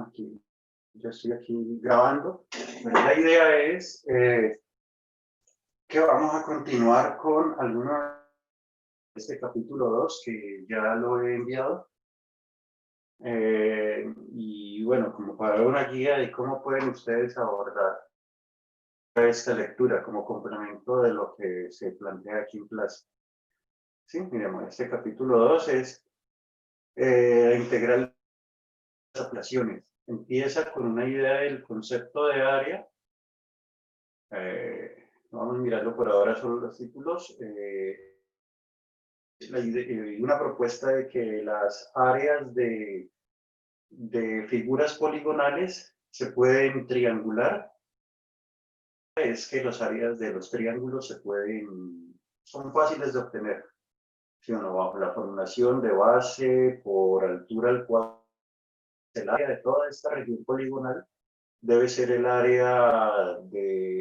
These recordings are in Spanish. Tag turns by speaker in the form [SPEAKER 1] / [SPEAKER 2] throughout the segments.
[SPEAKER 1] Aquí, yo estoy aquí grabando. Bueno, la idea es que vamos a continuar con alguno de este capítulo 2 que ya lo he enviado. Y bueno, como para dar una guía de cómo pueden ustedes abordar esta lectura como complemento de lo que se plantea aquí en clase. Sí, miremos, este capítulo 2 es integral de las aplaciones. Empieza con una idea del concepto de área. Vamos a mirarlo por ahora solo los títulos. Una propuesta de que las áreas de figuras poligonales se pueden triangular. Es que las áreas de los triángulos son fáciles de obtener. ¿Sí o no? Bajo la formulación de base por altura al cuadrado, el área de toda esta región poligonal debe ser el área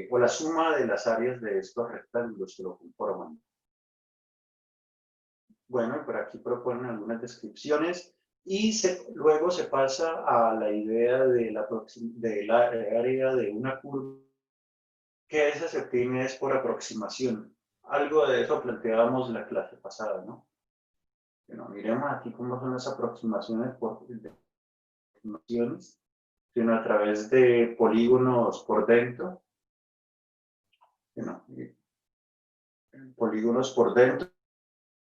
[SPEAKER 1] o la suma de las áreas de estos rectángulos que lo conforman. Bueno, por aquí proponen algunas descripciones y luego se pasa a la idea de la área de una curva, que esa se obtiene es por aproximación. Algo de eso planteábamos la clase pasada, ¿no? Bueno, miremos aquí cómo son las aproximaciones sino a través de polígonos por dentro. Bueno, polígonos por dentro,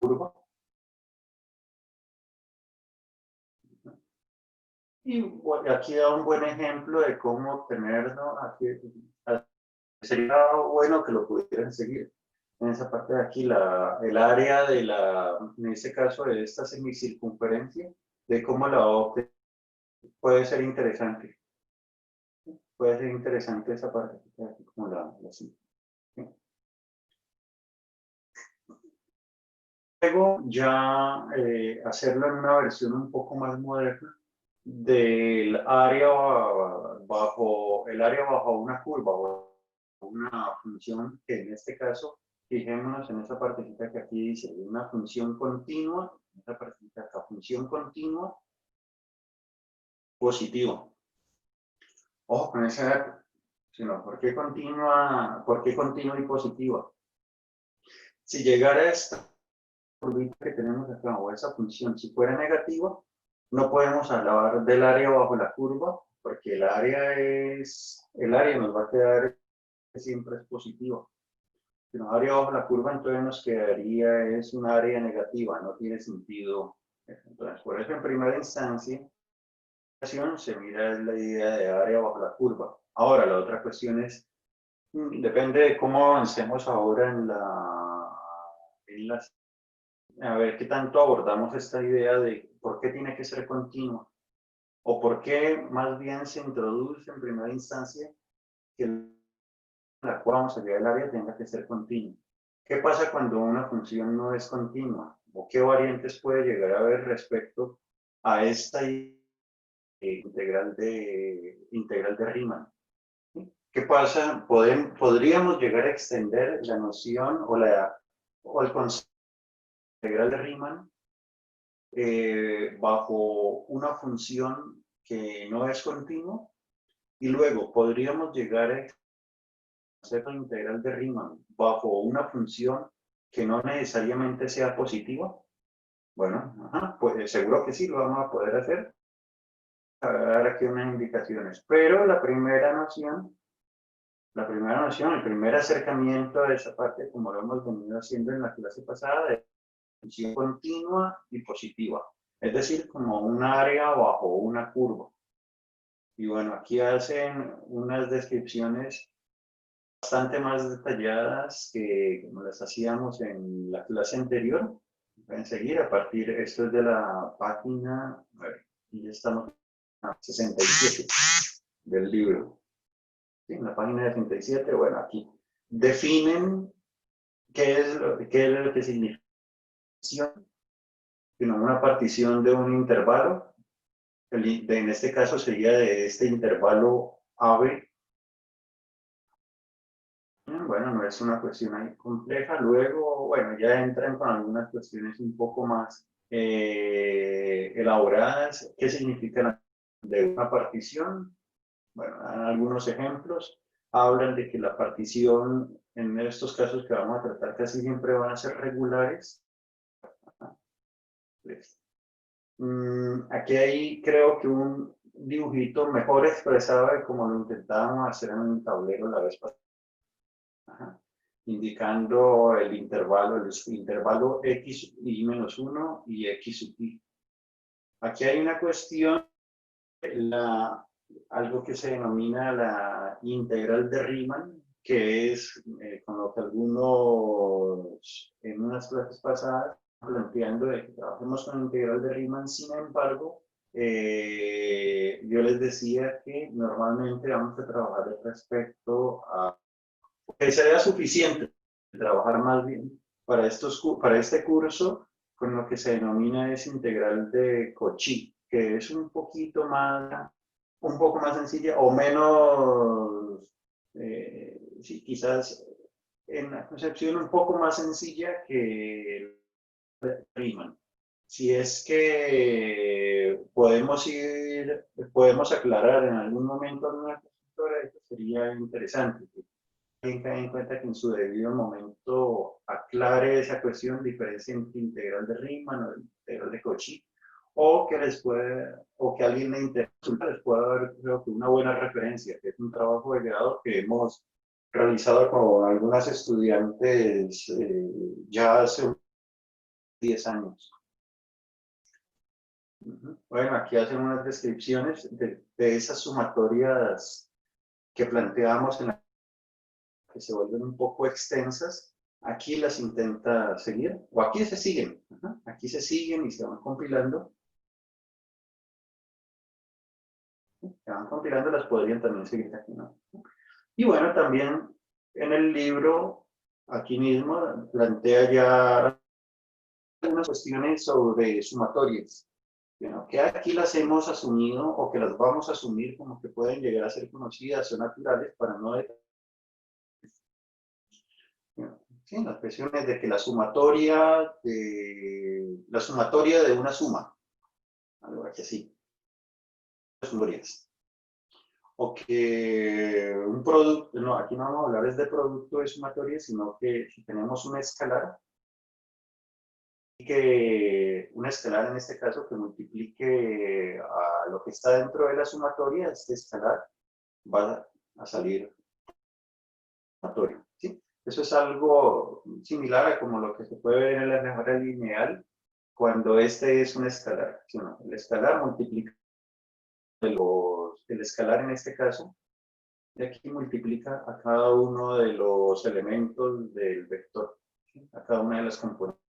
[SPEAKER 1] curva. Y bueno, aquí da un buen ejemplo de cómo obtener, ¿no? Aquí, sería bueno que lo pudieran seguir. En esa parte de aquí, el área en este caso, de esta semicircunferencia, de cómo la obtener, puede ser interesante. Puede ser interesante esa parte de aquí, como la ¿sí? Luego ya hacerlo en una versión un poco más moderna del área bajo una curva o una función que en este caso, fijémonos en esa partecita que aquí dice, una función continua, esta partecita acá, función continua positiva. Ojo con ese dato, sino ¿por qué continua y positiva? Si llegara a esta curvita que tenemos acá o esa función, si fuera negativa, no podemos hablar del área bajo la curva, porque el área nos va a quedar siempre es positivo. Si nos área bajo la curva, entonces nos quedaría es un área negativa, no tiene sentido. Entonces, por eso en primera instancia, se mira la idea de área bajo la curva. Ahora, la otra cuestión es, depende de cómo avancemos ahora a ver qué tanto abordamos esta idea de por qué tiene que ser continua, o por qué más bien se introduce en primera instancia que la cual vamos a llegar al área tenga que ser continua. ¿Qué pasa cuando una función no es continua? ¿O qué variantes puede llegar a haber respecto a esta integral de Riemann? ¿Qué pasa? Podríamos llegar a extender la noción o el concepto de integral de Riemann bajo una función que no es continua, y luego podríamos llegar a concepto integral de Riemann bajo una función que no necesariamente sea positiva. Bueno, pues seguro que sí, lo vamos a poder hacer. A dar aquí unas indicaciones. Pero la primera noción, el primer acercamiento a esa parte, como lo hemos venido haciendo en la clase pasada, de función continua y positiva. Es decir, como un área bajo una curva. Y bueno, aquí hacen unas descripciones bastante más detalladas que como las hacíamos en la clase anterior. Pueden seguir a partir, esto es de la página, a ver, y ya estamos 67 del libro. ¿Sí? En la página 67, bueno, aquí definen qué es lo que significa una partición de un intervalo. En este caso sería de este intervalo AB. Bueno, no es una cuestión ahí compleja. Luego, bueno, ya entran con algunas cuestiones un poco más elaboradas. ¿Qué significa de una partición? Bueno, dan algunos ejemplos. Hablan de que la partición, en estos casos que vamos a tratar, casi siempre van a ser regulares. Aquí hay, creo que un dibujito mejor expresado de como lo intentábamos hacer en un tablero la vez pasada. Ajá. Indicando el intervalo x y menos 1 y x sub i. Aquí hay una cuestión, algo que se denomina la integral de Riemann, que es con lo que algunos en unas clases pasadas planteando de que trabajemos con la integral de Riemann. Sin embargo, yo les decía que normalmente vamos a trabajar respecto a que sería suficiente trabajar más bien para este curso con lo que se denomina es integral de Cauchy, que es un poco más sencilla o menos, sí, quizás en la concepción un poco más sencilla que Riemann. Si es que podemos aclarar en algún momento alguna cosa, esto sería interesante. Tenga en cuenta que en su debido momento aclare esa cuestión, diferencia entre integral de Riemann o integral de Cauchy, o que alguien le interese, les pueda dar, creo que una buena referencia, que es un trabajo de grado que hemos realizado con algunas estudiantes ya hace 10 años. Bueno, aquí hacen unas descripciones de esas sumatorias que planteamos en la que se vuelven un poco extensas. Aquí las intenta seguir, o aquí se siguen, aquí se siguen y se van compilando. Se van compilando, las podrían también seguir aquí, ¿no? Y bueno, también en el libro, aquí mismo, plantea ya algunas cuestiones sobre sumatorias, ¿no? Que aquí las hemos asumido o que las vamos a asumir como que pueden llegar a ser conocidas o naturales para no sí, las cuestiones de que la sumatoria de una suma, algo así, sumatorias. O que un producto, no, aquí no vamos a hablar es de producto de sumatoria, sino que si tenemos un escalar, que un escalar en este caso que multiplique a lo que está dentro de la sumatoria, este escalar va a salir sumatorio, ¿sí? Eso es algo similar a como lo que se puede ver en la álgebra lineal cuando este es un escalar, ¿sí? ¿No? El escalar multiplica el escalar en este caso, y aquí multiplica a cada uno de los elementos del vector, ¿sí? A cada una de las componentes.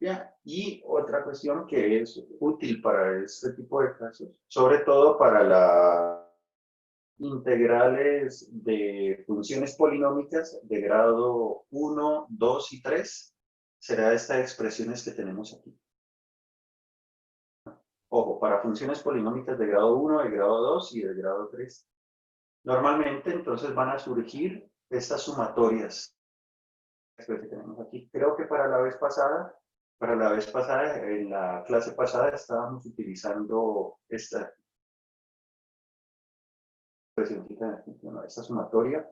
[SPEAKER 1] Bien, y otra cuestión que es útil para este tipo de casos, sobre todo para las integrales de funciones polinómicas de grado 1, 2 y 3, será estas expresiones que tenemos aquí. Ojo, para funciones polinómicas de grado 1, de grado 2 y de grado 3. Normalmente entonces van a surgir estas sumatorias que tenemos aquí. Creo que para la vez pasada, en la clase pasada estábamos utilizando esta esta sumatoria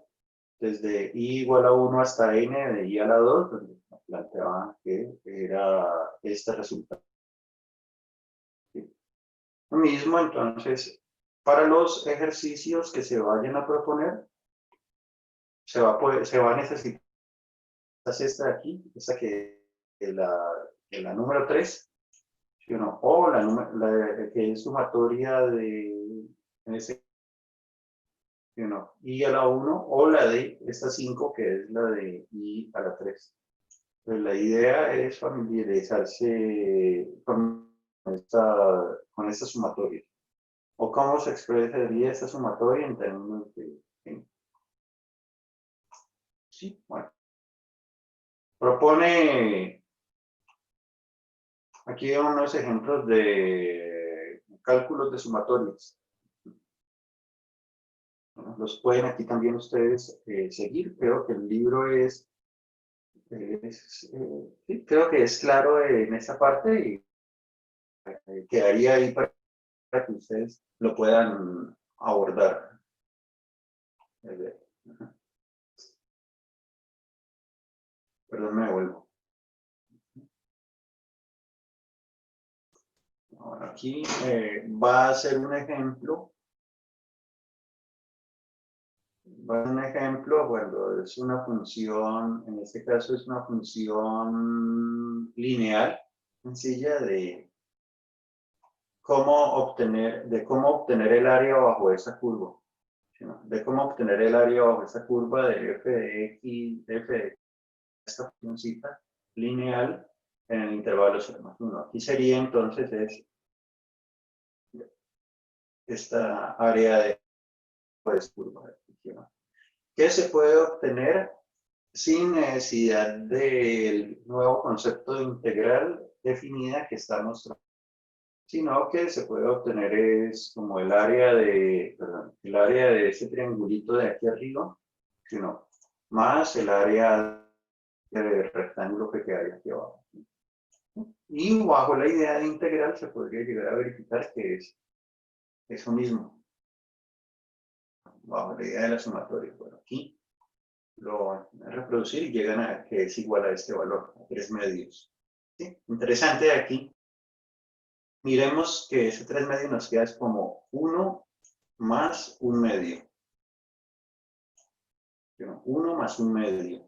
[SPEAKER 1] desde i igual a 1 hasta n de i a la 2, donde planteaba que era este resultado. Lo mismo, entonces, para los ejercicios que se vayan a proponer, se va a necesitar esta de aquí, esta que es la número 3, ¿sí o no? O que es sumatoria de, en este, ¿sí o no? I a la 1, o la de esta 5, que es la de I a la 3. Pues la idea es familiarizarse con con esta sumatoria. O cómo se expresaría esta sumatoria en términos de... Sí, bueno. Propone aquí unos ejemplos de cálculos de sumatorias. Bueno, los pueden aquí también ustedes seguir. Creo que el libro sí, creo que es claro en esa parte y quedaría ahí para que ustedes lo puedan abordar. Perdón, me devuelvo. Ahora aquí va a ser un ejemplo. Va a ser un ejemplo cuando es una función, en este caso es una función lineal, sencilla de cómo obtener el área bajo esa curva. De cómo obtener el área bajo esa curva de f de x, f de esta funcióncita lineal en el intervalo 0 más 1. Aquí sería entonces esta área de curva. ¿Qué se puede obtener sin necesidad del nuevo concepto de integral definida que está mostrando? Sino que se puede obtener es como el área de ese triangulito de aquí arriba, sino más el área del rectángulo que queda aquí abajo. Y bajo la idea de integral se podría llegar a verificar que es eso mismo, bajo la idea de la sumatoria. Bueno, aquí lo van a reproducir y llegan a que es igual a este valor, a 3 medios. ¿Sí? Interesante de aquí. Miremos que ese 3 medios nos queda es como 1 más 1 medio. 1 más 1 medio.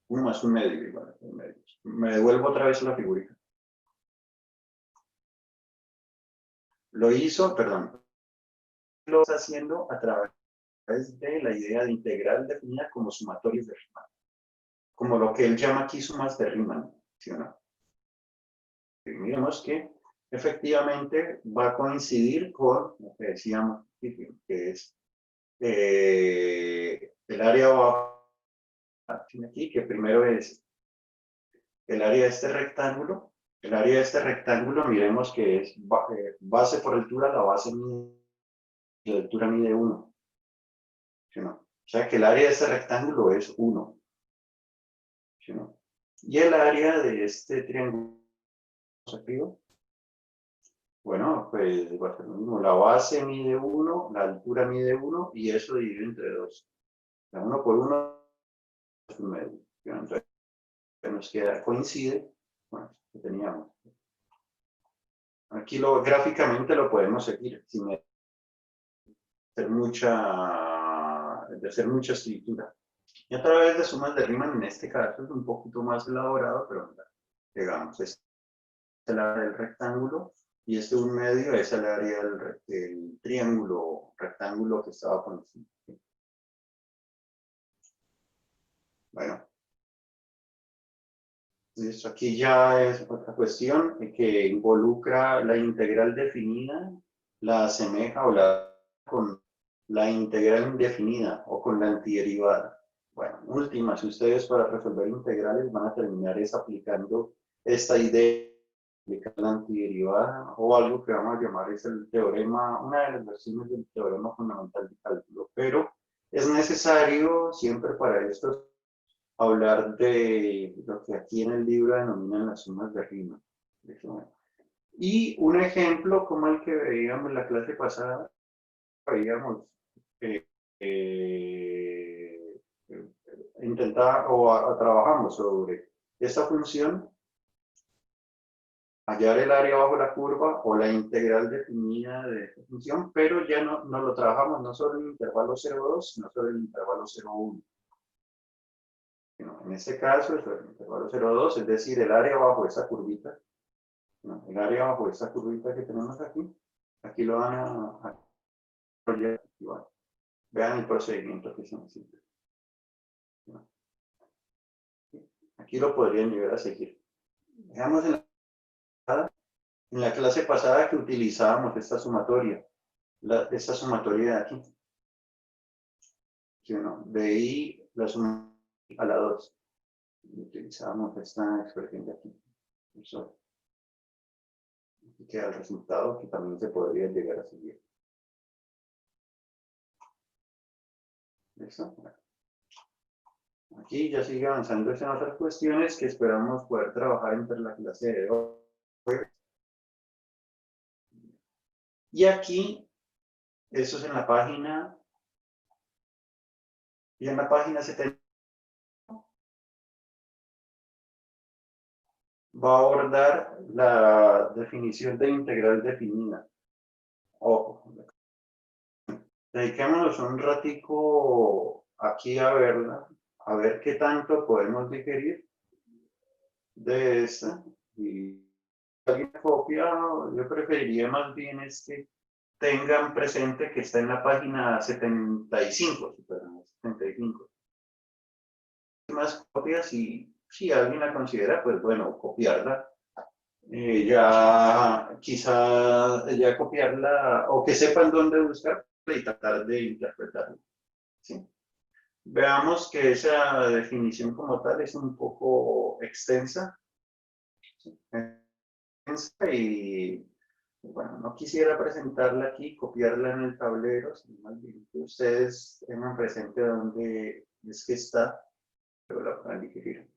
[SPEAKER 1] 1 más 1 medio igual a 3 medios. Me devuelvo otra vez a la figurita. Lo hizo, perdón, lo está haciendo a través de la idea de integral definida como sumatorios de Riemann. Como lo que él llama aquí sumas de Riemann. ¿Sí o no? Y miremos que efectivamente va a coincidir con lo que decíamos, que es el área abajo, aquí, que primero es el área de este rectángulo. El área de este rectángulo, miremos que es base por altura, la base mide, la altura mide 1. ¿Sí o no? O sea que el área de este rectángulo es 1. ¿Sí o no? Y el área de este triángulo arriba, bueno, pues va a ser lo mismo. La base mide 1, la altura mide 1 y eso divide entre 2. La 1 por 1 es un medio. Entonces nos queda, coincide, bueno, que teníamos. Aquí gráficamente lo podemos seguir sin hacer mucha escritura. Y a través de sumas de Riemann, en este caso es un poquito más elaborado, pero digamos, es el área del rectángulo y este un medio es el área del triángulo, rectángulo que estaba por encima. Bueno, esto aquí ya es otra cuestión que involucra la integral definida, la asemeja con la integral indefinida o con la antiderivada. Bueno, última, si ustedes para resolver integrales van a terminar es aplicando esta idea de la antiderivada o algo que vamos a llamar es el teorema, una de las versiones del teorema fundamental de cálculo, pero es necesario siempre para esto hablar de lo que aquí en el libro denominan las sumas de Riemann. Y un ejemplo como el que veíamos en la clase pasada, veíamos eh, eh, intentar trabajamos sobre esta función, hallar el área bajo la curva o la integral definida de esta función, pero ya no lo trabajamos no solo en el intervalo 0,2, sino solo en el intervalo 0,1. En este caso, es el intervalo 0,2, es decir, el área bajo esa curvita, ¿no? El área bajo esa curvita que tenemos aquí lo van a proyectar. Bueno, vean el procedimiento que se necesita. ¿No? Aquí lo podrían llegar a seguir. Veamos en la En la clase pasada que utilizábamos esta sumatoria de aquí, que uno BI la suma a la 2. Utilizábamos esta expresión de aquí. Eso. Aquí queda el resultado que también se podría llegar a seguir. ¿Listo? Aquí ya sigue avanzando en otras cuestiones que esperamos poder trabajar entre la clase de hoy. Y aquí, eso es en la página, y en la página 70 va a abordar la definición de integral definida. Ojo, dediquémonos un ratico aquí a verla, a ver qué tanto podemos digerir de esta. Y alguien copia, yo preferiría más bien es que tengan presente que está en la página 75, 75. Más copias y si alguien la considera, pues bueno, copiarla. Ya quizá ya copiarla o que sepan dónde buscar y tratar de interpretarla. ¿Sí? Veamos que esa definición como tal es un poco extensa. ¿Sí? Y bueno, no quisiera presentarla aquí, copiarla en el tablero, sino más bien que ustedes tengan presente dónde es que está, pero la puedan digerir.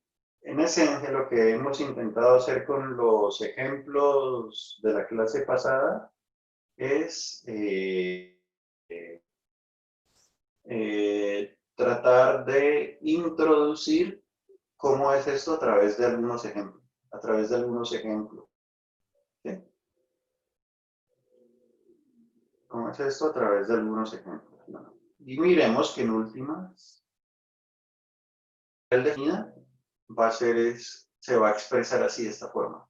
[SPEAKER 1] En esencia, lo que hemos intentado hacer con los ejemplos de la clase pasada es tratar de introducir cómo es esto a través de algunos ejemplos. A través de algunos ejemplos. ¿Sí? ¿Cómo es esto? A través de algunos ejemplos. ¿No? Y miremos que en últimas, el definida va a ser, se va a expresar así de esta forma.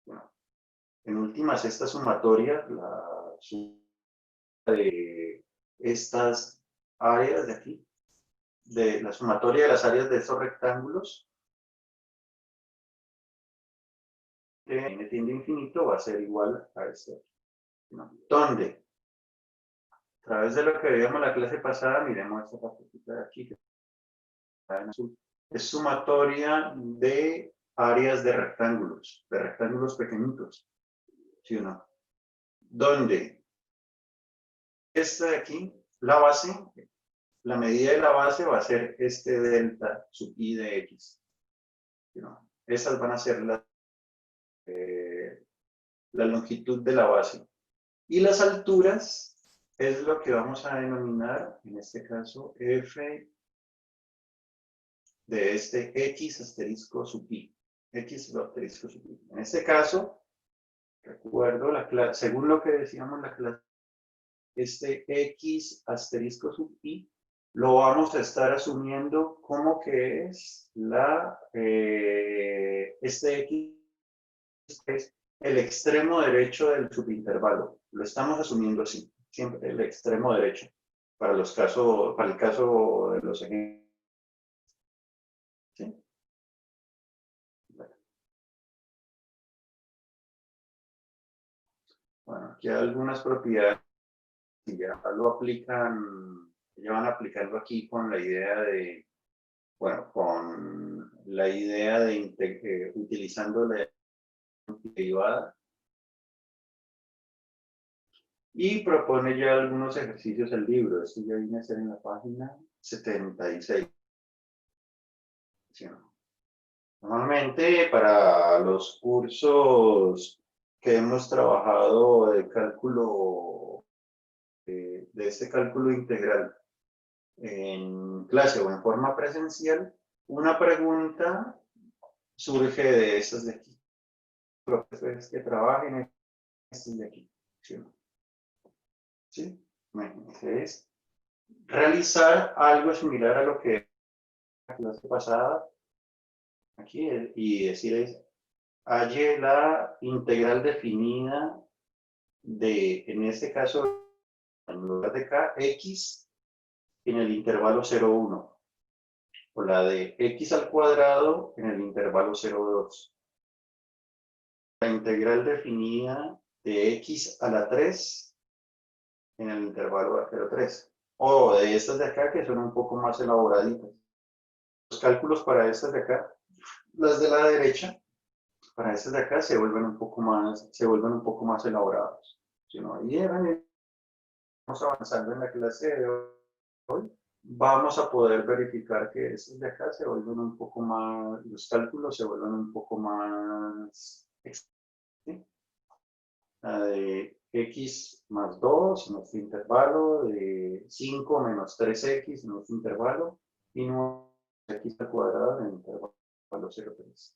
[SPEAKER 1] ¿No? En últimas, esta sumatoria, la suma de estas áreas de aquí, de la sumatoria de las áreas de estos rectángulos, que n tiende a infinito va a ser igual a esto. ¿No? ¿Dónde? A través de lo que veíamos en la clase pasada, miremos esta partecita de aquí, que está en azul. Es sumatoria de áreas de rectángulos pequeñitos. ¿Sí o no? ¿Dónde? Esta de aquí, la base, la medida de la base va a ser este delta sub i de x. ¿Sí o no? Esas van a ser la longitud de la base. Y las alturas es lo que vamos a denominar, en este caso, f de este x asterisco sub i. X asterisco sub i. En este caso, recuerdo, según lo que decíamos la clase, este x asterisco sub i lo vamos a estar asumiendo como que es este x es el extremo derecho del subintervalo. Lo estamos asumiendo así, siempre el extremo derecho, para el caso de los ejemplos. ¿Sí? Bueno, aquí hay algunas propiedades que ya lo aplican, ya van aplicando aquí con la idea de, bueno, con la idea de utilizando la derivada. Y propone ya algunos ejercicios el libro. Esto ya viene a ser en la página 76. ¿Sí? Normalmente para los cursos que hemos trabajado de cálculo, de este cálculo integral en clase o en forma presencial, una pregunta surge de estas de aquí. Profesores que trabajen en estas de aquí. ¿Sí? ¿Sí? Imagínense, es realizar algo similar a lo que la clase pasada aquí y decir es, halle la integral definida de, en este caso, en lugar de k, x en el intervalo 0,1 o la de x al cuadrado en el intervalo 0,2. la integral definida de x a la 3 en el intervalo de 0 a 3. O de estas de acá que son un poco más elaboraditas. Los cálculos para estas de acá, las de la derecha, para estas de acá se vuelven un poco más elaborados. Si no, y vamos avanzando en la clase de hoy, vamos a poder verificar que estos de acá se vuelven un poco más, los cálculos se vuelven un poco más, ¿sí? La de x más 2 en este intervalo, de 5 menos 3x en este intervalo, y no x al cuadrado en el intervalo 0,3.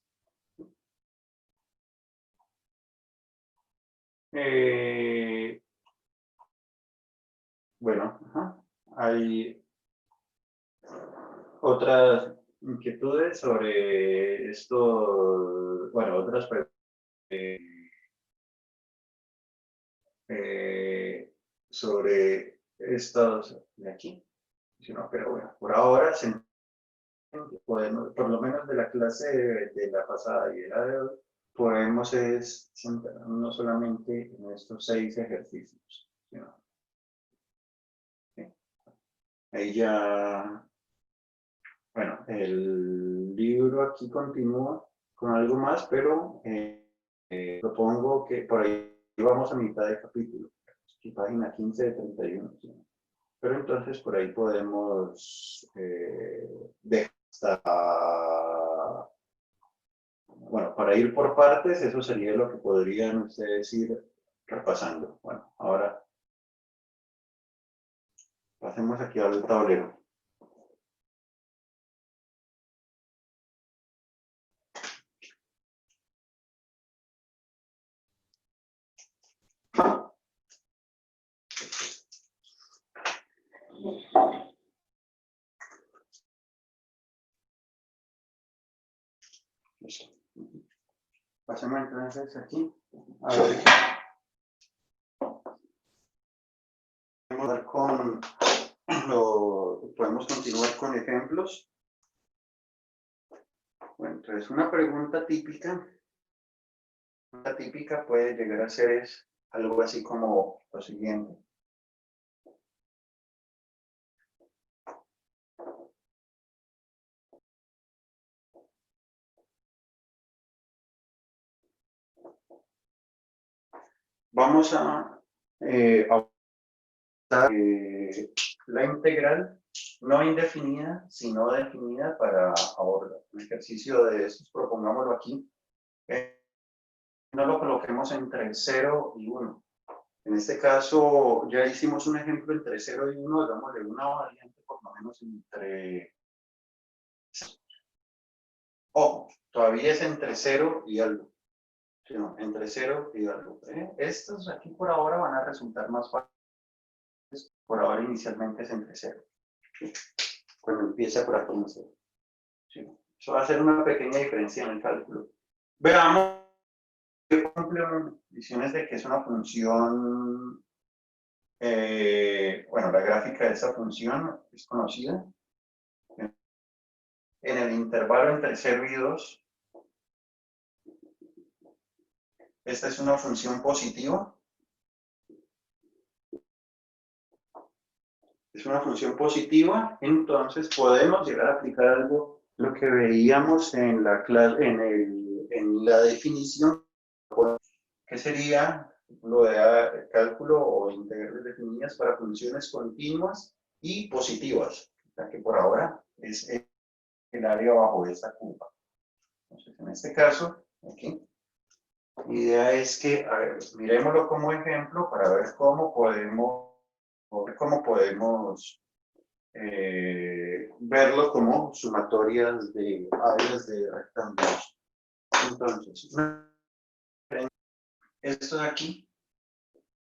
[SPEAKER 1] Bueno, hay otras inquietudes sobre esto, bueno, otras preguntas sobre estos de aquí. Pero bueno, por ahora podemos, por lo menos de la clase de la pasada y de la de hoy, podemos centrarnos no solamente en estos 6 ejercicios, sino, ¿sí? Ahí ya, bueno, el libro aquí continúa con algo más, pero propongo que por ahí vamos a mitad de capítulo, aquí página 15 de 31. ¿Sí? Pero entonces por ahí podemos dejar hasta, bueno, para ir por partes, eso sería lo que podrían ustedes ir repasando. Bueno, ahora pasemos aquí al tablero. Pasemos entonces aquí. A ver. Podemos continuar con ejemplos. Bueno, entonces una pregunta típica puede llegar a ser algo así como lo siguiente. Vamos a la integral no indefinida, sino definida para ahora. Un ejercicio de estos, propongámoslo aquí. No lo coloquemos entre 0 y 1. En este caso, ya hicimos un ejemplo entre 0 y 1, hagámosle una variante por lo menos entre... Ojo, todavía es entre 0 y algo. No, entre 0 y algo. Estos aquí por ahora van a resultar más fáciles. Por ahora inicialmente es entre 0. ¿Sí? Cuando empieza por aquí en 0. ¿Sí? Eso va a ser una pequeña diferencia en el cálculo. Veamos qué condiciones de que es una función, bueno, la gráfica de esa función es conocida. En el intervalo entre 0 y 2, esta es una función positiva. Es una función positiva, entonces podemos llegar a aplicar algo, lo que veíamos en la clase, en la definición, que sería lo de cálculo o integrales definidas para funciones continuas y positivas, la que por ahora es el área bajo esta curva. Entonces, en este caso, aquí, la idea es que, a ver, miremoslo como ejemplo para ver cómo podemos verlo como sumatorias de áreas de rectángulos. Entonces, esto de aquí,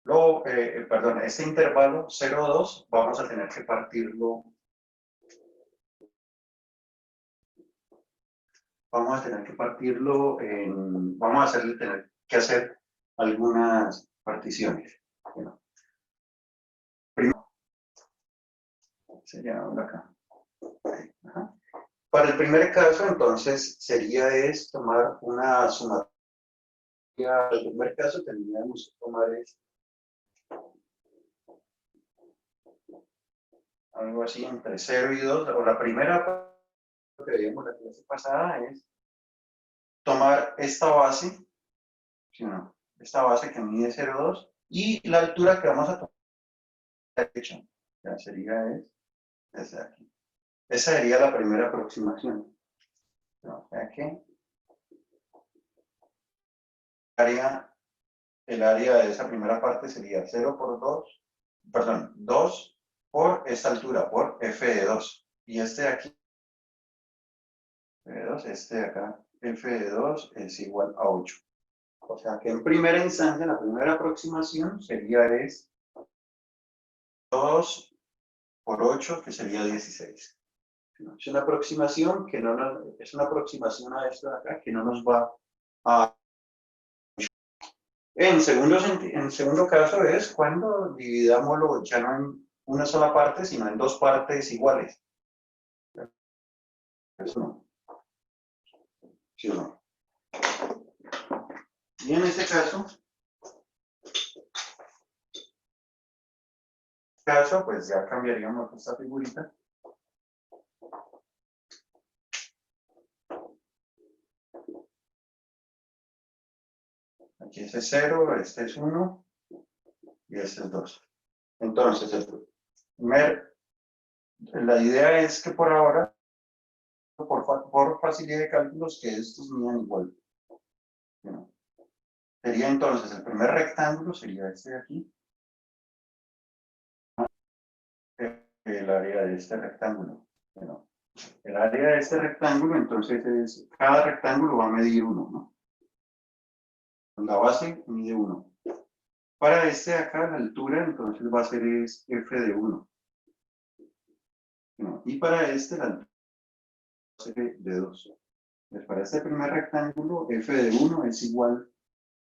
[SPEAKER 1] perdón, este intervalo 0, 2, vamos a tener que partirlo. Vamos a tener que partirlo en, vamos a tener que hacer algunas particiones. Bueno, primero, sería acá. Ajá. Para el primer caso, entonces, sería tomar una sumatoria Ya, en el primer caso tendríamos que tomar algo así entre 0 y 2, o la primera parte que vimos la clase pasada es tomar esta base, ¿sí o no? Esta base que mide 0,2 y la altura que vamos a tomar a la derecha, ya sería desde aquí. Esa sería la primera aproximación. O sea que el área de esa primera parte sería 0 por 2, perdón, 2 por esta altura, por f de 2. Y este de aquí, f de 2, este de acá, f de 2 es igual a 8. O sea que en primera instancia, la primera aproximación sería 2 por 8, que sería 16. Es una aproximación que no nos, es una aproximación a esto de acá que no nos va a... En segundo caso es cuando dividámoslo ya no en una sola parte, sino en dos partes iguales. Eso no. ¿Sí o no? Y en este caso, pues ya cambiaríamos esta figurita. Aquí este es 0, este es 1 y este es 2. Entonces, la idea es que por ahora, por facilidad de cálculos, que estos midan igual. ¿No? Sería entonces, el primer rectángulo sería este de aquí. El área de este rectángulo. Bueno, el área de este rectángulo, entonces, cada rectángulo va a medir 1, ¿no? La base mide 1. Para este de acá, la altura, entonces va a ser f de 1. ¿No? Y para este, la altura va a ser de 2. Pues para este primer rectángulo, f de 1 es igual,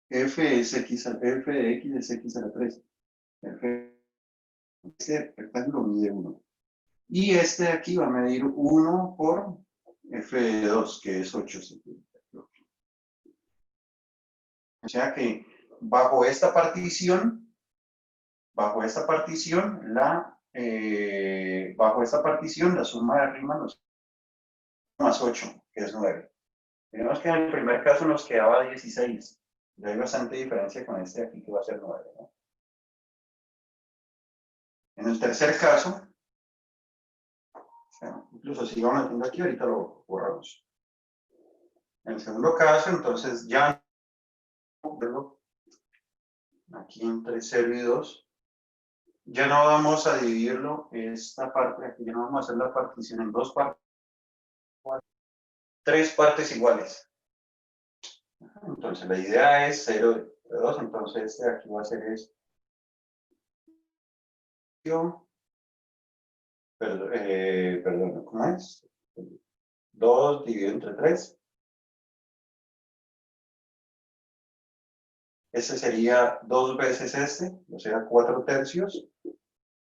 [SPEAKER 1] f es x, f de x es x a la 3. Este rectángulo mide 1. Y este de aquí va a medir 1 por f de 2, que es 8 centímetros. O sea que bajo esta partición, bajo esta partición, la suma de Riemann nos más 8, que es 9. Tenemos que en el primer caso nos quedaba 16. Ya hay bastante diferencia con este de aquí que va a ser 9, ¿no? En el tercer caso, incluso si vamos metiendo aquí, ahorita lo borramos. En el segundo caso, entonces ya aquí entre 0 y 2, ya no vamos a dividirlo, esta parte de aquí, ya no vamos a hacer la partición en dos partes, tres partes iguales. Entonces la idea es 0 de 2, entonces este de aquí va a ser perdón, ¿cómo es? 2 dividido entre 3. Este sería 2 veces este, o sea, 4 tercios,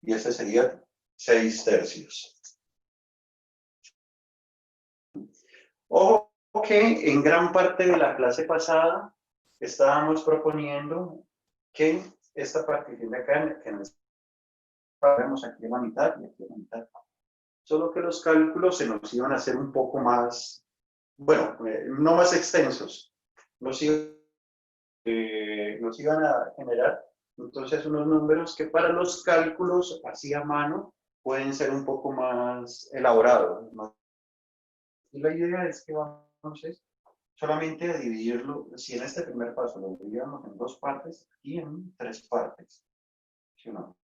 [SPEAKER 1] y este sería 6 tercios. Ojo que en gran parte de la clase pasada estábamos proponiendo que esta partición de acá, que nos vemos aquí a la mitad y aquí a la mitad, solo que los cálculos se nos iban a hacer un poco más, bueno, no más extensos, nos iban a generar entonces unos números que para los cálculos así a mano pueden ser un poco más elaborados, ¿no? Y la idea es que vamos solamente a dividirlo, si en este primer paso lo dividíamos en dos partes y en tres partes. ¿Sí o no?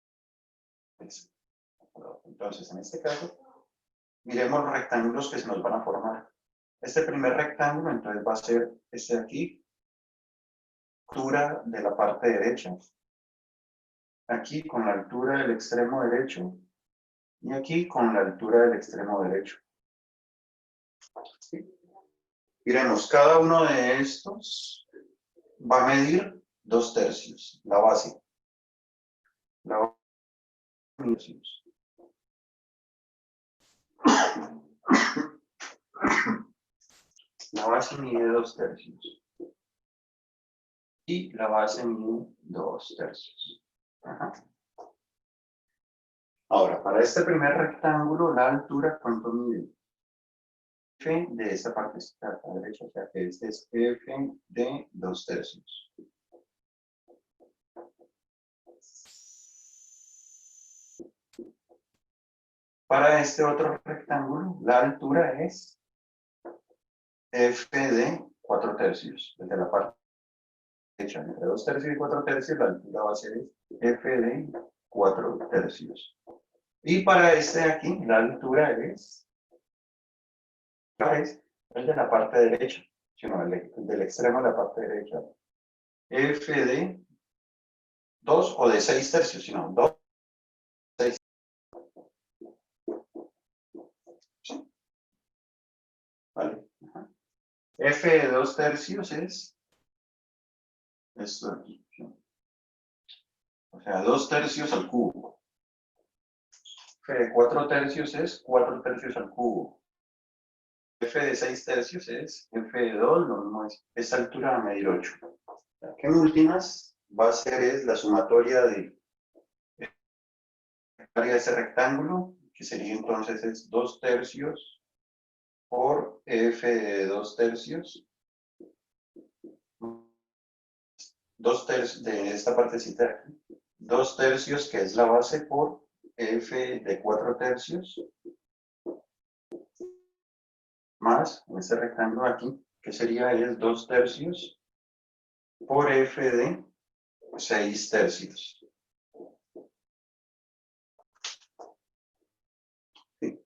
[SPEAKER 1] Entonces, en este caso, miremos los rectángulos que se nos van a formar. Este primer rectángulo, entonces, va a ser este de aquí, altura de la parte derecha, aquí con la altura del extremo derecho, y aquí con la altura del extremo derecho. ¿Sí? Miremos, cada uno de estos va a medir 2 tercios, la base. La base mide 2 tercios. La base mide 2 tercios. y la base mide 2/3. Ajá. Ahora, para este primer rectángulo, la altura, ¿cuánto mide? F de esta parte a la derecha, o sea que este es F de 2/3. Para este otro rectángulo, la altura es F de 4/3. Desde la parte derecha, entre 2/3 y 4/3, la altura va a ser F de 4/3. Y para este de aquí, la altura es el de la parte derecha, sino el del extremo de la parte derecha. F de 2 o de 6/3, sino 2, 6. ¿Sí? ¿Vale? Ajá. F de 2/3 es esto de aquí. ¿Sí? O sea, 2/3 al cubo. F de 4/3 es 4/3 al cubo. F de 6/3 es F de 2, lo mismo es. Esta altura va a medir 8. Que en últimas va a ser es la sumatoria de área de ese rectángulo, que sería entonces es 2/3 por F de 2/3. 2/3 de esta partecita de aquí. 2/3, que es la base, por F de 4/3, más en este rectángulo aquí, que sería es 2/3 por F de 6/3. ¿Sí?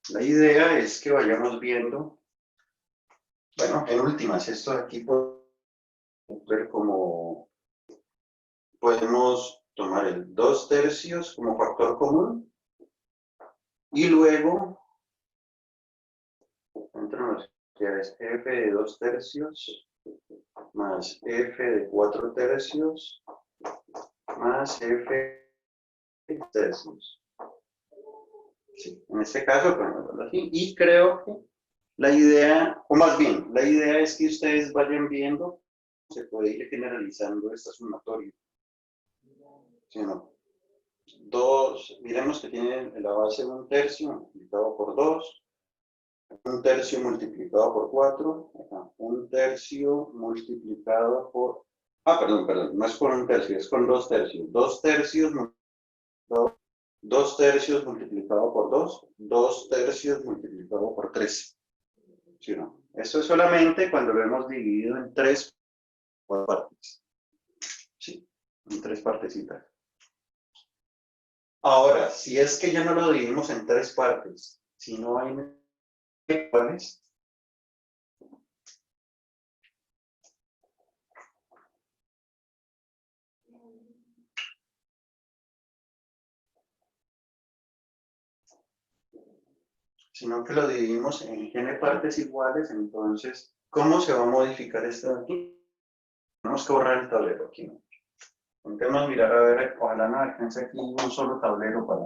[SPEAKER 1] La idea es que vayamos viendo, bueno, en últimas, esto de aquí puede ver como podemos tomar el 2/3 como factor común y luego entonces ya es F de 2/3 más F de 4/3 más F de tercios. Sí, en este caso, ponemos así. Y creo que la idea, o más bien, la idea es que ustedes vayan viendo, se puede ir generalizando esta sumatoria. ¿Sí o no? 2, miremos que tiene la base 1/3 multiplicado por 2, 1/3 multiplicado por 4, 1/3 multiplicado por, perdón, no es con 1/3, es con 2/3. 2/3 multiplicado, 2/3 multiplicado por 2, 2/3 multiplicado por 3. ¿Sí o no? Eso es solamente cuando lo hemos dividido en 3 partes. Sí, en 3 partecitas. Ahora, si es que ya no lo dividimos en 3 partes, si no hay iguales, sino que lo dividimos en n partes iguales, entonces, ¿cómo se va a modificar esto de aquí? Tenemos que borrar el tablero aquí, ¿no? Intentemos mirar a ver, ojalá no alcance aquí un solo tablero para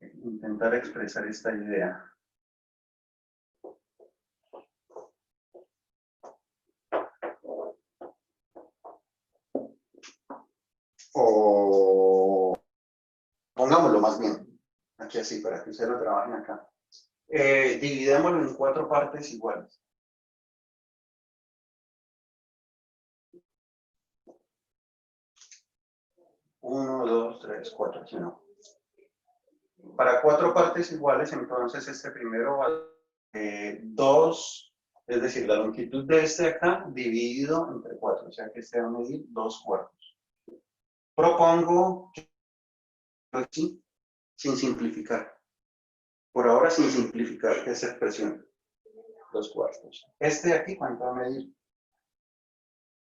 [SPEAKER 1] intentar expresar esta idea. O pongámoslo más bien, aquí así, para que ustedes lo trabajen acá. Dividémoslo en 4 partes iguales. 1, 2, 3, 4, ¿sí o no? Para 4 partes iguales, entonces este primero va a 2, es decir, la longitud de este acá dividido entre 4, o sea que este va a medir 2/4. Propongo que aquí, sin simplificar. Por ahora, sin simplificar esa expresión, 2/4. Este de aquí, ¿cuánto va a medir?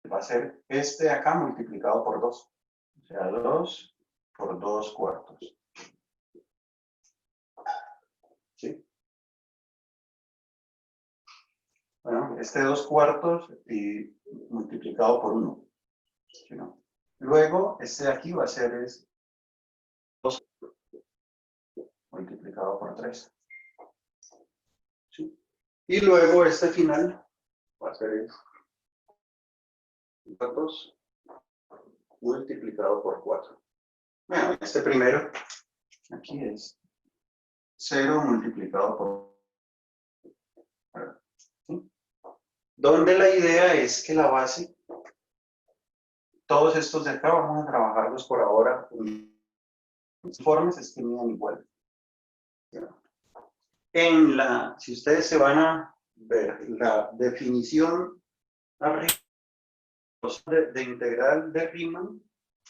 [SPEAKER 1] Va a ser este de acá multiplicado por 2. O sea, 2 por 2/4. ¿Sí? Bueno, este 2/4 y multiplicado por 1. ¿Sí, no? Luego, este de aquí va a ser 2 multiplicado por 3. ¿Sí? Y luego este final va a ser 2 multiplicado por 4. Bueno, este primero, aquí es 0 multiplicado por 4. ¿Sí? Donde la idea es que la base, todos estos de acá, vamos a trabajarlos por ahora. Los formas es que midan igual. Si ustedes se van a ver la definición arriba de integral de Riemann,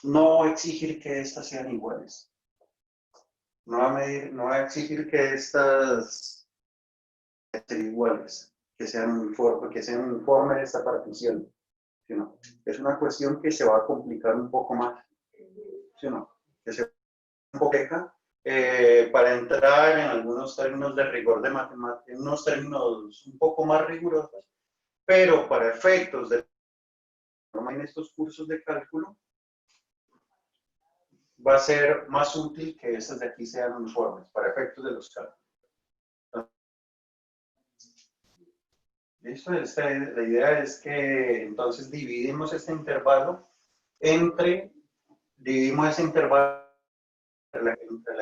[SPEAKER 1] no va a exigir que estas sean iguales. No va a exigir que estas sean iguales, que sean uniformes esta partición. ¿Sí, no? Es una cuestión que se va a complicar un poco más. ¿Sí, no? Que se un poco compleja, para entrar en algunos términos de rigor de matemáticas, en unos términos un poco más rigurosos, pero para efectos de en estos cursos de cálculo, va a ser más útil que estas de aquí sean uniformes, para efectos de los cálculos. ¿Listo? La idea es que entonces dividimos ese intervalo entre la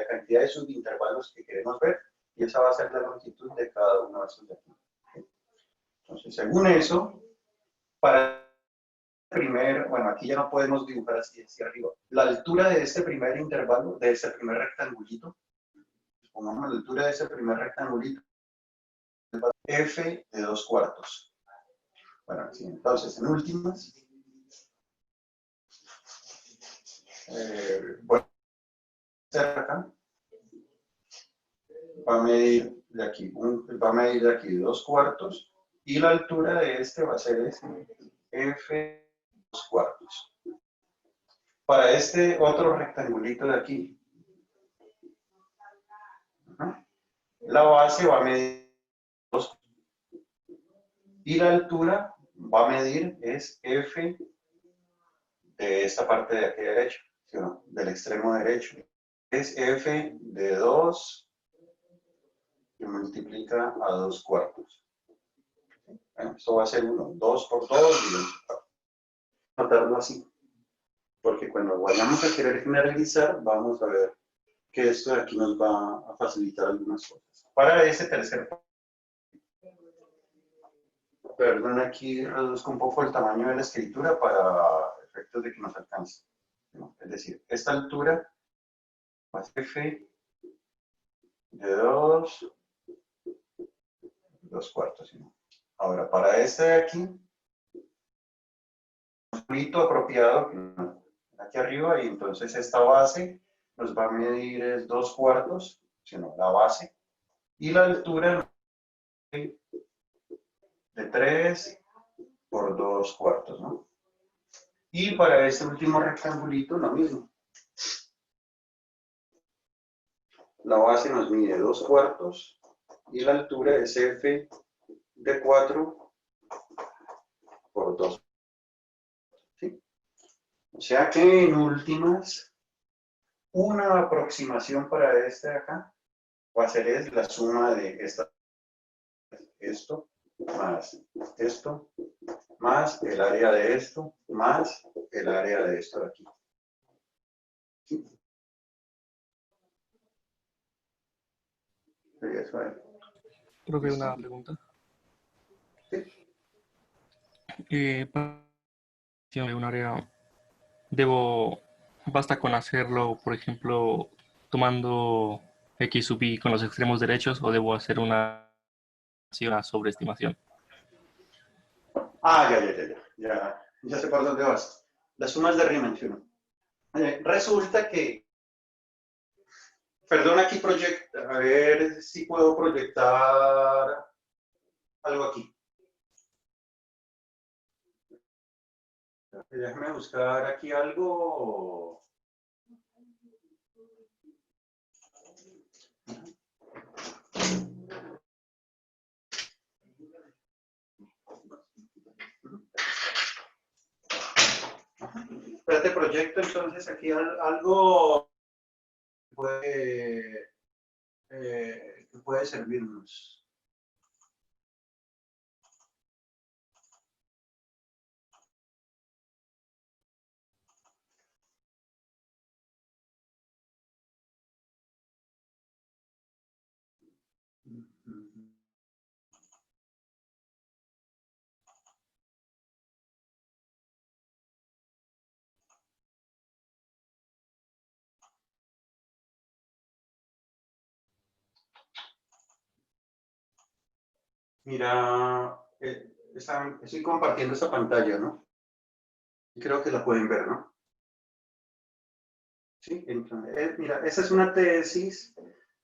[SPEAKER 1] cantidad de subintervalos que queremos ver, y esa va a ser la longitud de cada uno de esos de aquí. Entonces, según eso, para el bueno, aquí ya no podemos dibujar así hacia arriba. La altura de este primer intervalo, de este primer rectangulito, pongamos la altura de ese primer rectangulito, f de 2/4. Bueno, sí, entonces, en últimas, bueno, acá va a medir de aquí, va a medir de aquí 2/4, y la altura de este va a ser f 2/4. Para este otro rectangulito de aquí, la base va a medir 2, y la altura va a medir es f de esta parte de aquí derecha, ¿sí o no? Del extremo derecho. Es f de 2 que multiplica a 2/4. Bueno, esto va a ser 1, 2 por 2 y 2 por 4. Notarlo así, porque cuando vayamos a querer generalizar, vamos a ver que esto de aquí nos va a facilitar algunas cosas. Para ese tercer, perdón, aquí reduzco un poco el tamaño de la escritura para efectos de que nos alcance. ¿No? Es decir, esta altura va a ser f de 2/4. ¿Sí? Ahora, para este de aquí, un punto apropiado aquí arriba, y entonces esta base nos va a medir es 2/4, sino la base, y la altura de 3 por 2/4, ¿no? Y para este último rectangulito lo mismo. La base nos mide 2/4 y la altura es f de 4 por 2. ¿Sí? O sea que en últimas, una aproximación para este de acá va a ser es la suma de esto más el área de esto, más el área de esto de aquí. ¿Sí? Eso es.
[SPEAKER 2] Profe, una pregunta.
[SPEAKER 1] Sí.
[SPEAKER 2] Para de un área, basta con hacerlo, por ejemplo, tomando x sub i con los extremos derechos, o debo hacer una sobreestimación?
[SPEAKER 1] Ah, ya sé por dónde vas. Las sumas de Riemann, ¿sí? Resulta que, perdón, aquí a ver si puedo proyectar algo aquí. Déjame buscar aquí algo. Espérate, proyecto entonces aquí algo que puede servirnos. Mira, estoy compartiendo esta pantalla, ¿no? Creo que la pueden ver, ¿no? Sí, entonces, mira, esa es una tesis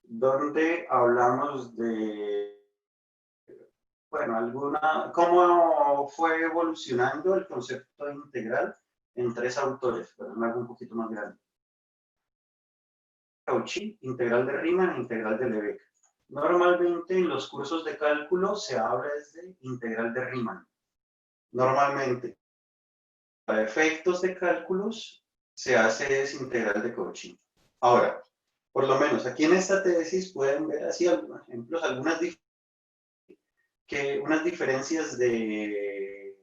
[SPEAKER 1] donde hablamos de, bueno, cómo fue evolucionando el concepto integral en 3 autores, pero en algo un poquito más grande. Cauchy, integral de Riemann e integral de Lebesgue. Normalmente en los cursos de cálculo se habla de integral de Riemann. Normalmente, para efectos de cálculos, se hace es integral de Cauchy. Ahora, por lo menos aquí en esta tesis pueden ver así algunos ejemplos, unas diferencias de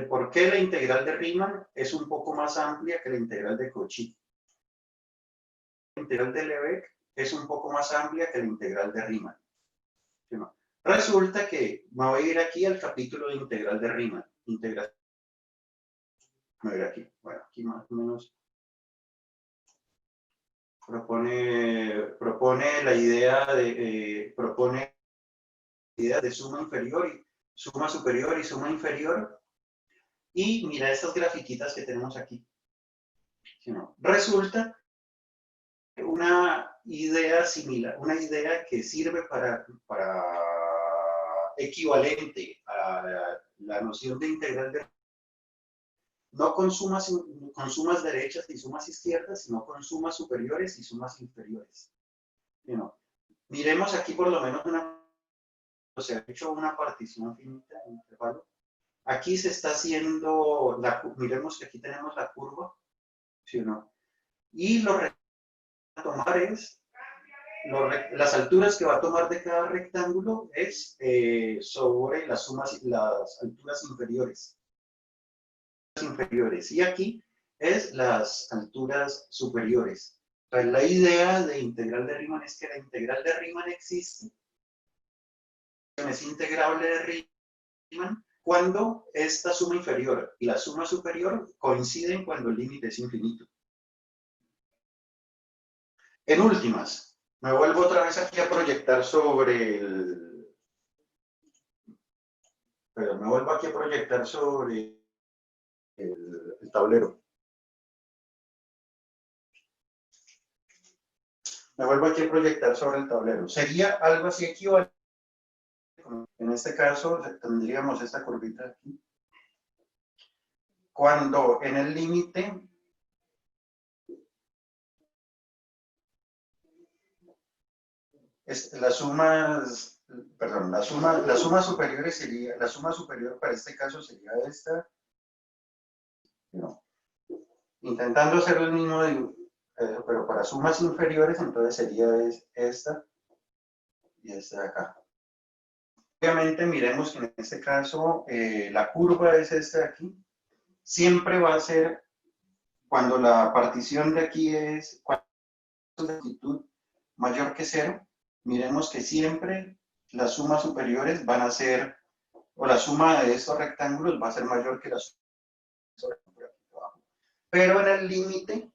[SPEAKER 1] por qué la integral de Riemann es un poco más amplia que la integral de Cauchy. La integral de Lebesgue es un poco más amplia que la integral de Riemann. ¿Sí, no? Resulta que me voy a ir aquí al capítulo de integral de Riemann. Me voy a ir aquí. Bueno, aquí más o menos propone la idea de suma inferior y suma superior y suma inferior. Y mira estas grafiquitas que tenemos aquí. ¿Sí, no? Resulta una idea similar, una idea que sirve para equivalente a la noción de integral de no con sumas derechas y sumas izquierdas, sino con sumas superiores y sumas inferiores. ¿Sí, no? Miremos aquí por lo menos se ha hecho una partición finita en intervalo. Aquí se está haciendo, miremos que aquí tenemos la curva, ¿sí o no? Y lo que va a tomar es, las alturas que va a tomar de cada rectángulo es sobre las alturas inferiores. Y aquí es las alturas superiores. Entonces, la idea de integral de Riemann es que la integral de Riemann existe, es integrable de Riemann cuando esta suma inferior y la suma superior coinciden cuando el límite es infinito. En últimas, me vuelvo otra vez aquí a proyectar sobre pero me vuelvo aquí a proyectar sobre el tablero. Me vuelvo aquí a proyectar sobre el tablero. Sería algo así equivalente. En este caso tendríamos esta curvita aquí. Cuando en el límite las sumas, perdón, la suma superior sería, la suma superior para este caso sería esta. No. Intentando hacer el mismo, pero para sumas inferiores, entonces sería esta y esta de acá. Obviamente, miremos que en este caso la curva es esta de aquí. Siempre va a ser, cuando la partición de aquí es de altitud mayor que 0, miremos que siempre las sumas superiores van a ser, o la suma de estos rectángulos va a ser mayor que la suma de estos rectángulos. Pero en el límite,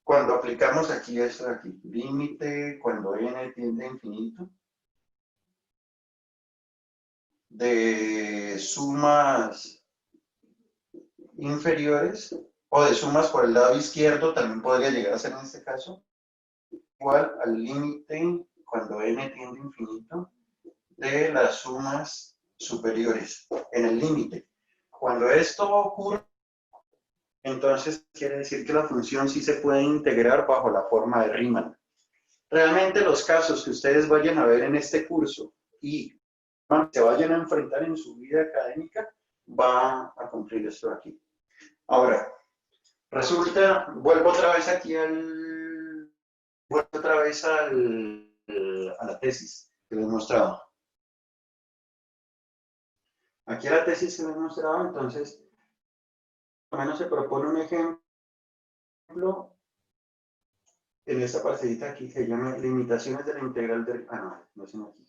[SPEAKER 1] cuando aplicamos aquí esto de aquí, límite cuando n tiende a infinito, de sumas inferiores o de sumas por el lado izquierdo, también podría llegar a ser en este caso, igual al límite cuando n tiende a infinito de las sumas superiores en el límite. Cuando esto ocurre, entonces quiere decir que la función sí se puede integrar bajo la forma de Riemann. Realmente los casos que ustedes vayan a ver en este curso y se vayan a enfrentar en su vida académica, va a cumplir esto aquí. Ahora, resulta, vuelvo otra vez aquí a la tesis que les mostraba. Aquí la tesis que les mostraba, entonces, por lo menos se propone un ejemplo en esta partecita aquí que llama limitaciones de la integral de... no es aquí.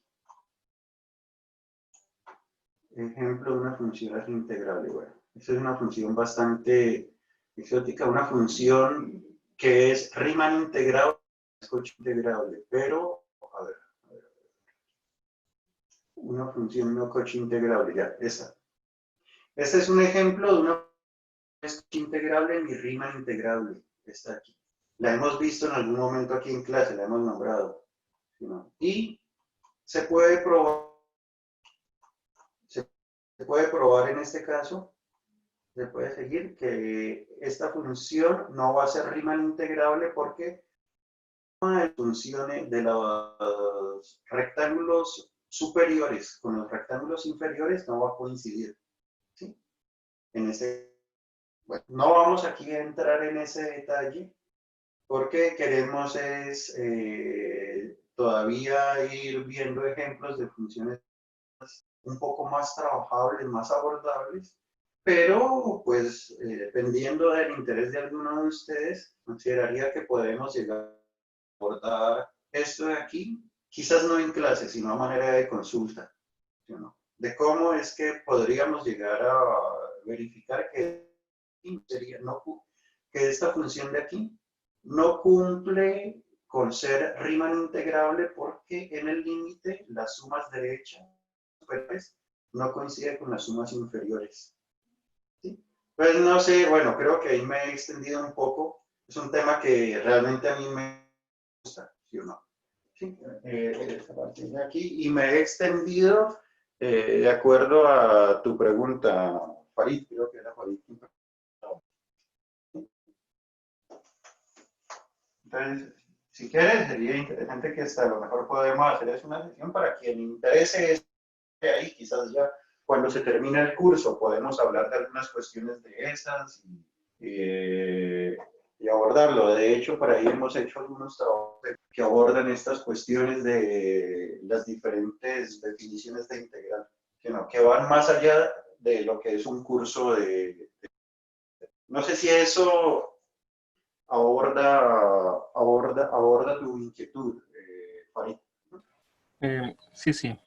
[SPEAKER 1] Ejemplo de una función así integrable. Bueno, esta es una función bastante exótica, una función que es Riemann integrable, es Cauchy integrable, pero, a ver, una función no Cauchy integrable, ya, esa. Este es un ejemplo de una función integrable ni Riemann integrable, está aquí. La hemos visto en algún momento aquí en clase, la hemos nombrado. ¿No? Y se puede probar en este caso, se puede seguir que esta función no va a ser Riemann integrable porque la función de los rectángulos superiores con los rectángulos inferiores no va a coincidir. ¿Sí? Bueno, no vamos aquí a entrar en ese detalle porque queremos es todavía ir viendo ejemplos de funciones un poco más trabajables, más abordables, pero pues dependiendo del interés de alguno de ustedes, consideraría que podemos llegar a abordar esto de aquí, quizás no en clase, sino a manera de consulta, ¿no? De cómo es que podríamos llegar a verificar que, sería, no, que esta función de aquí no cumple con ser Riemann integrable porque en el límite las sumas derechas superiores no coinciden con las sumas inferiores. ¿Sí? Pues no sé, bueno, creo que ahí me he extendido un poco. Es un tema que realmente a mí me gusta, ¿sí o no? Sí, esta parte de aquí. Y me he extendido de acuerdo a tu pregunta, Farid, creo que era Farid. Entonces, si quieres, sería interesante que hasta a lo mejor podemos hacer es una sesión para quien interese ahí, quizás ya cuando se termine el curso podemos hablar de algunas cuestiones de esas y abordarlo. De hecho, por ahí hemos hecho algunos trabajos que abordan estas cuestiones de las diferentes definiciones de integral, que van más allá de lo que es un curso de... No sé si eso aborda tu inquietud, Farid.
[SPEAKER 2] Sí, sí,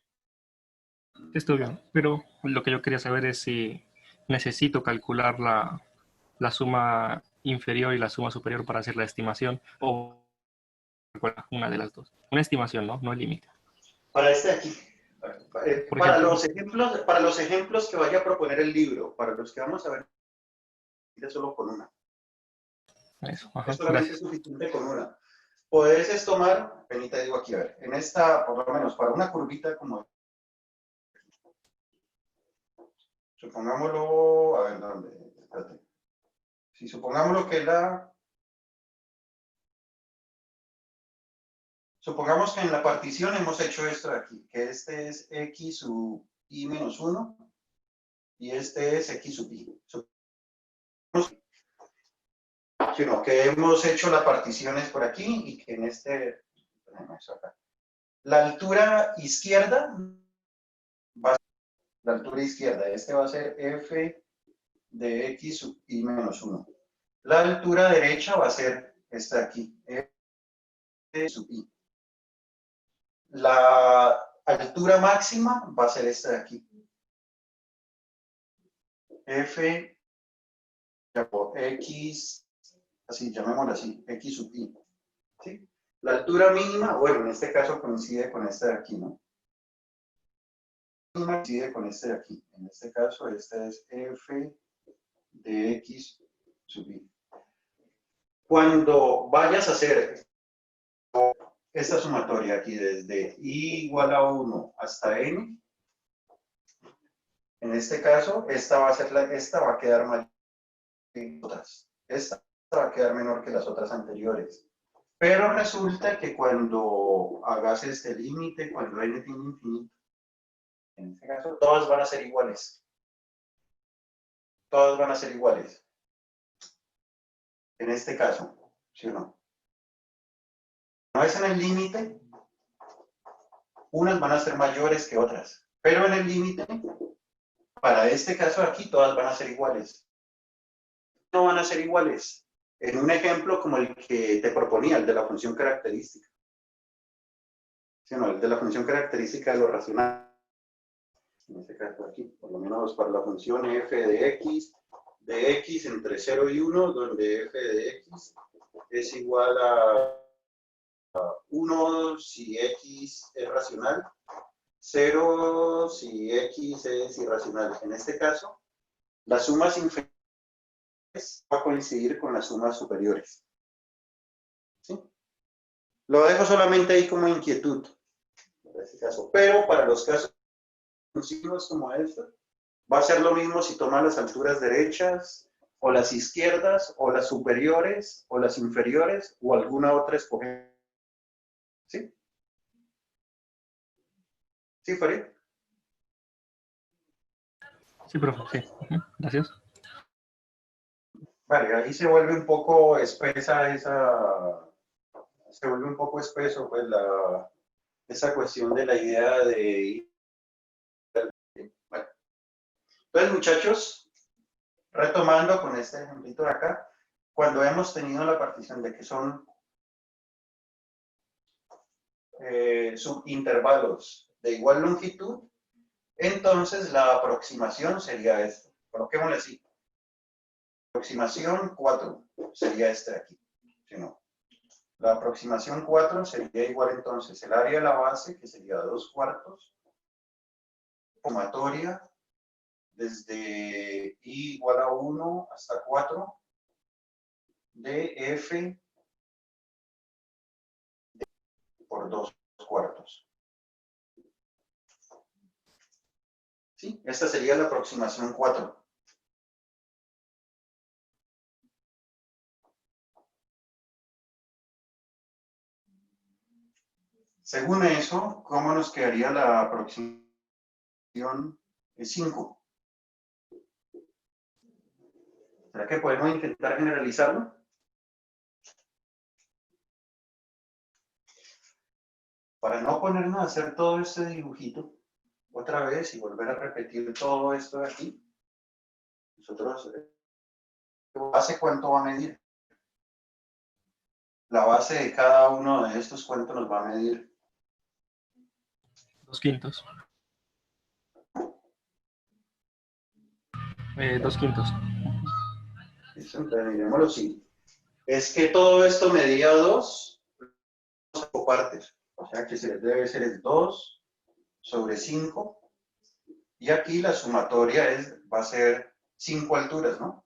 [SPEAKER 2] estoy bien. Pero lo que yo quería saber es si necesito calcular la suma inferior y la suma superior para hacer la estimación o una de las dos. Una estimación, ¿no? No el límite.
[SPEAKER 1] Para este aquí,
[SPEAKER 2] Por ejemplo,
[SPEAKER 1] para los ejemplos que vaya a proponer el libro, para los que vamos a ver, solo con una.
[SPEAKER 2] eso,
[SPEAKER 1] Es
[SPEAKER 2] ajá,
[SPEAKER 1] solamente
[SPEAKER 2] gracias.
[SPEAKER 1] suficiente con una. Puedes tomar, ven te digo aquí, a ver, en esta, por lo menos para una curvita como, supongámoslo, a ver, ¿dónde? Espérate. Si supongámoslo que supongamos que en la partición hemos hecho esto de aquí, que este es x sub i menos 1 y este es x sub i. Sino que hemos hecho las particiones por aquí y que en este, la altura izquierda va a ser la altura izquierda, este va a ser f de x sub i menos 1. La altura derecha va a ser esta de aquí, f de sub i. La altura máxima va a ser esta de aquí, f por x, así, llamémoslo así, x sub i. ¿Sí? La altura mínima, bueno, en este caso coincide con esta de aquí, ¿no? Coincide con este de aquí. En este caso, esta es f de x sub i. Cuando vayas a hacer esta sumatoria aquí desde i igual a 1 hasta n, en este caso, esta va a quedar mayor que otras. Esta va a quedar menor que las otras anteriores. Pero resulta que cuando hagas este límite, cuando n tiene infinito, en este caso, todas van a ser iguales. Todas van a ser iguales. En este caso, ¿sí o no? No es en el límite, unas van a ser mayores que otras. Pero en el límite, para este caso aquí, todas van a ser iguales. No van a ser iguales. en un ejemplo como el que te proponía, el de la función característica. ¿Sí, no? El de la función característica de lo racional. En este caso aquí, por lo menos para la función f de x entre 0 y 1, donde f de x es igual a 1 si x es racional, 0 si x es irracional. En este caso, las sumas inferiores van a coincidir con las sumas superiores. ¿Sí? Lo dejo solamente ahí como inquietud, en este caso. Pero para los casos continuos como este, va a ser lo mismo si toma las alturas derechas, o las izquierdas, o las superiores, o las inferiores, o alguna otra escoger. ¿Sí? ¿Sí, Farid?
[SPEAKER 2] Sí, profe, sí. Gracias.
[SPEAKER 1] Vale, ahí se vuelve un poco espesa se vuelve un poco espeso pues esa cuestión de la idea de... Bueno, entonces muchachos, retomando con este ejemplito de acá, cuando hemos tenido la partición de que son subintervalos de igual longitud, entonces la aproximación sería esta. Coloquémosle así. Aproximación 4 sería este de aquí. Si no. La aproximación 4 sería igual entonces el área de la base, que sería 2/4, sumatoria desde i igual a 1 hasta 4 de f por 2/4. ¿Sí? Esta sería la aproximación 4. Según eso, ¿cómo nos quedaría la aproximación 5? ¿Será que podemos intentar generalizarlo? Para no ponernos a hacer todo este dibujito otra vez y volver a repetir todo esto de aquí, nosotros, ¿base cuánto va a medir? La base de cada uno de estos, ¿cuánto nos va a medir?
[SPEAKER 2] 2/5. 2/5.
[SPEAKER 1] Eso, entonces, miremoslo así. Es que todo esto medía 2 partes. O sea que se debe ser el 2 sobre 5. Y aquí la sumatoria va a ser 5 alturas, ¿no?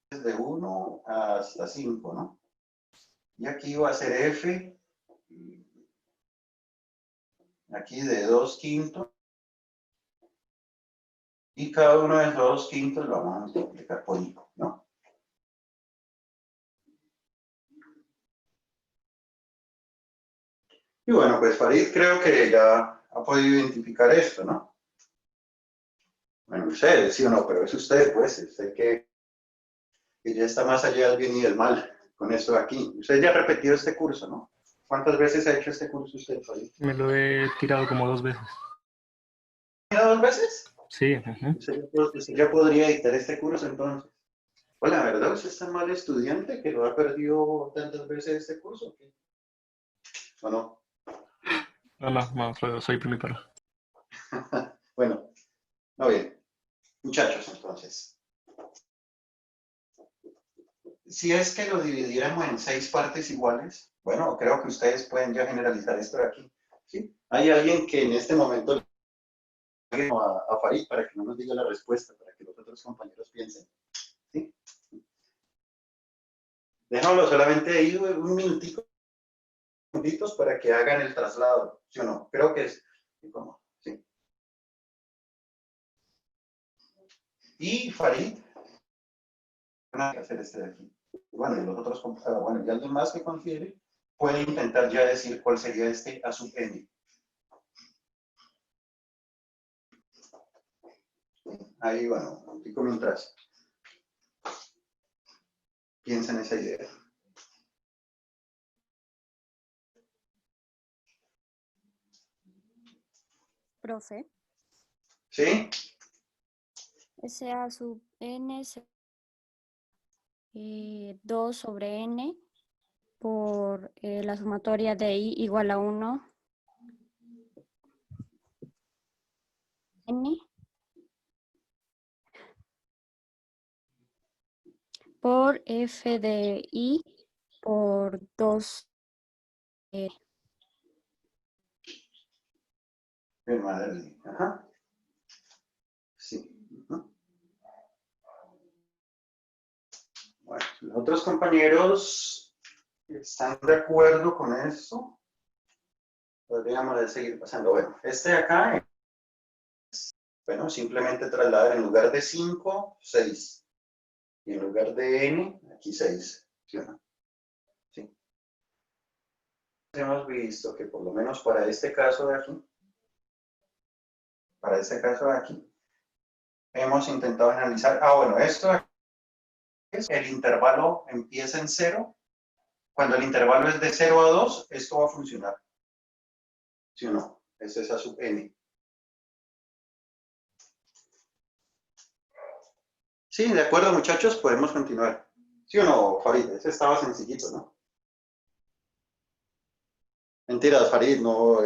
[SPEAKER 1] Desde 1 hasta 5, ¿no? Y aquí va a ser f, aquí de 2/5. Y cada uno de esos 2/5 lo vamos a multiplicar por i, ¿no? Y bueno, pues Farid creo que ya ha podido identificar esto, ¿no? Bueno, usted, sí o no, pero es usted, pues, usted que ya está más allá del bien y del mal con esto de aquí. Usted ya ha repetido este curso, ¿no? ¿Cuántas veces ha hecho este curso usted, Farid?
[SPEAKER 2] Me lo he tirado como 2 veces.
[SPEAKER 1] ¿2 veces?
[SPEAKER 2] Sí.
[SPEAKER 1] Usted ya podría editar este curso entonces. Pues la verdad, usted es tan mal estudiante que lo ha perdido tantas veces este curso. ¿O no?
[SPEAKER 2] No, soy primíparo.
[SPEAKER 1] Bueno, no bien. Muchachos, entonces. Si es que lo dividiéramos en 6 partes iguales, bueno, creo que ustedes pueden ya generalizar esto de aquí. ¿Sí? Hay alguien que en este momento le a Farid para que no nos diga la respuesta, para que los otros compañeros piensen. ¿Sí? Déjalo solamente ahí un minutito, minutitos para que hagan el traslado. ¿Sí o no? Creo que es. ¿Cómo? ¿Sí? Y Farid van a hacer este de aquí. Bueno, y los otros compañeros, bueno, y alguien más que confiere puede intentar ya decir cuál sería este a sub n. Ahí, bueno, digo mientras piensa en esa idea.
[SPEAKER 3] Profe,
[SPEAKER 1] ¿Sí?
[SPEAKER 3] SA sub n 2 sobre n por la sumatoria de i igual a 1 n por f de i por 2
[SPEAKER 1] Bien, madre. Ajá. Sí. Ujú. Bueno, los otros compañeros están de acuerdo con eso. Podríamos seguir pasando. Bueno, este de acá, bueno, simplemente trasladar en lugar de 5, 6. Y en lugar de n, aquí 6. ¿Sí o no? Sí. Hemos visto que por lo menos para este caso de aquí, hemos intentado analizar, bueno, esto es, el intervalo empieza en 0. Cuando el intervalo es de 0 a 2, esto va a funcionar. ¿Sí o no? Es esa sub n. Sí, de acuerdo, muchachos, podemos continuar. ¿Sí o no, Farid? Ese estaba sencillito, ¿no? Mentiras, Farid, no,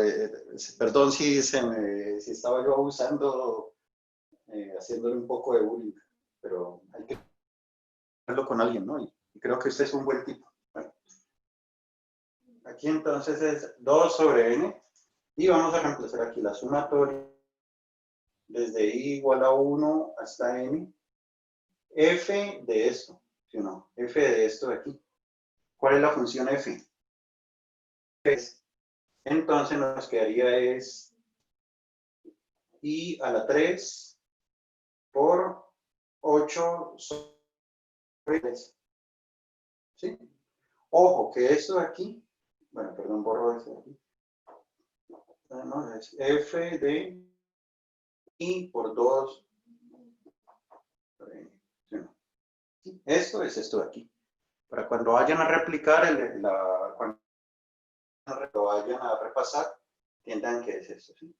[SPEAKER 1] perdón si estaba yo abusando, haciéndole un poco de bullying, pero hay que hacerlo con alguien, ¿no? Y creo que usted es un buen tipo. Bueno, aquí entonces es 2 sobre n, y vamos a reemplazar aquí la sumatoria desde i igual a 1 hasta n, f de esto, ¿sí o no? F de esto de aquí. ¿Cuál es la función f? Entonces nos quedaría es i a la 3 por 8 sobre 3. ¿Sí? Ojo, que esto de aquí, bueno, perdón, borro esto de aquí. No, es f de i por 2. ¿Sí? Esto es esto de aquí. Para cuando vayan a replicar, cuando lo vayan a repasar, entiendan que es esto. ¿Sí?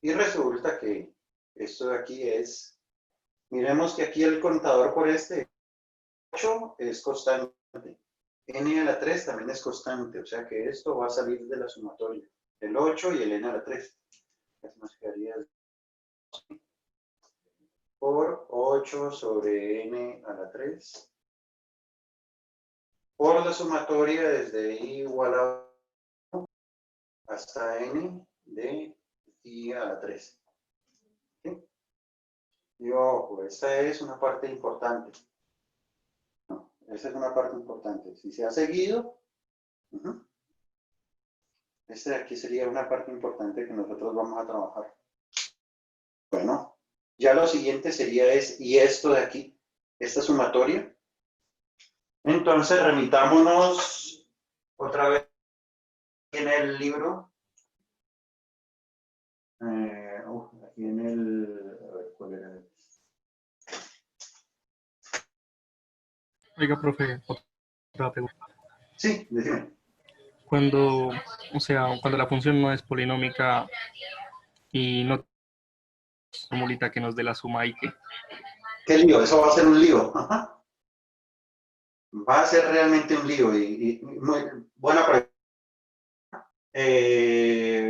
[SPEAKER 1] Y resulta que esto de aquí es, miremos que aquí el contador por este 8 es constante. N a la 3 también es constante, o sea que esto va a salir de la sumatoria. El 8 y el n a la 3. Eso nos quedaría por 8 sobre n a la 3 por la sumatoria desde i igual a 1 hasta n de i a la 3. ¿Sí? Y ojo, esta es una parte importante. No, esa es una parte importante. Si se ha seguido, este de aquí sería una parte importante que nosotros vamos a trabajar. Bueno, ya lo siguiente sería y esto de aquí, esta sumatoria. Entonces, remitámonos otra vez en el libro. Aquí en el, a ver, ¿cuál era?
[SPEAKER 2] Oiga, profe, otra pregunta.
[SPEAKER 1] Sí, decime.
[SPEAKER 2] Cuando, o sea, cuando la función no es polinómica y no formulita que nos dé la suma y que
[SPEAKER 1] ¿Qué lío? Eso va a ser un lío. Ajá. Va a ser realmente un lío y muy buena pregunta.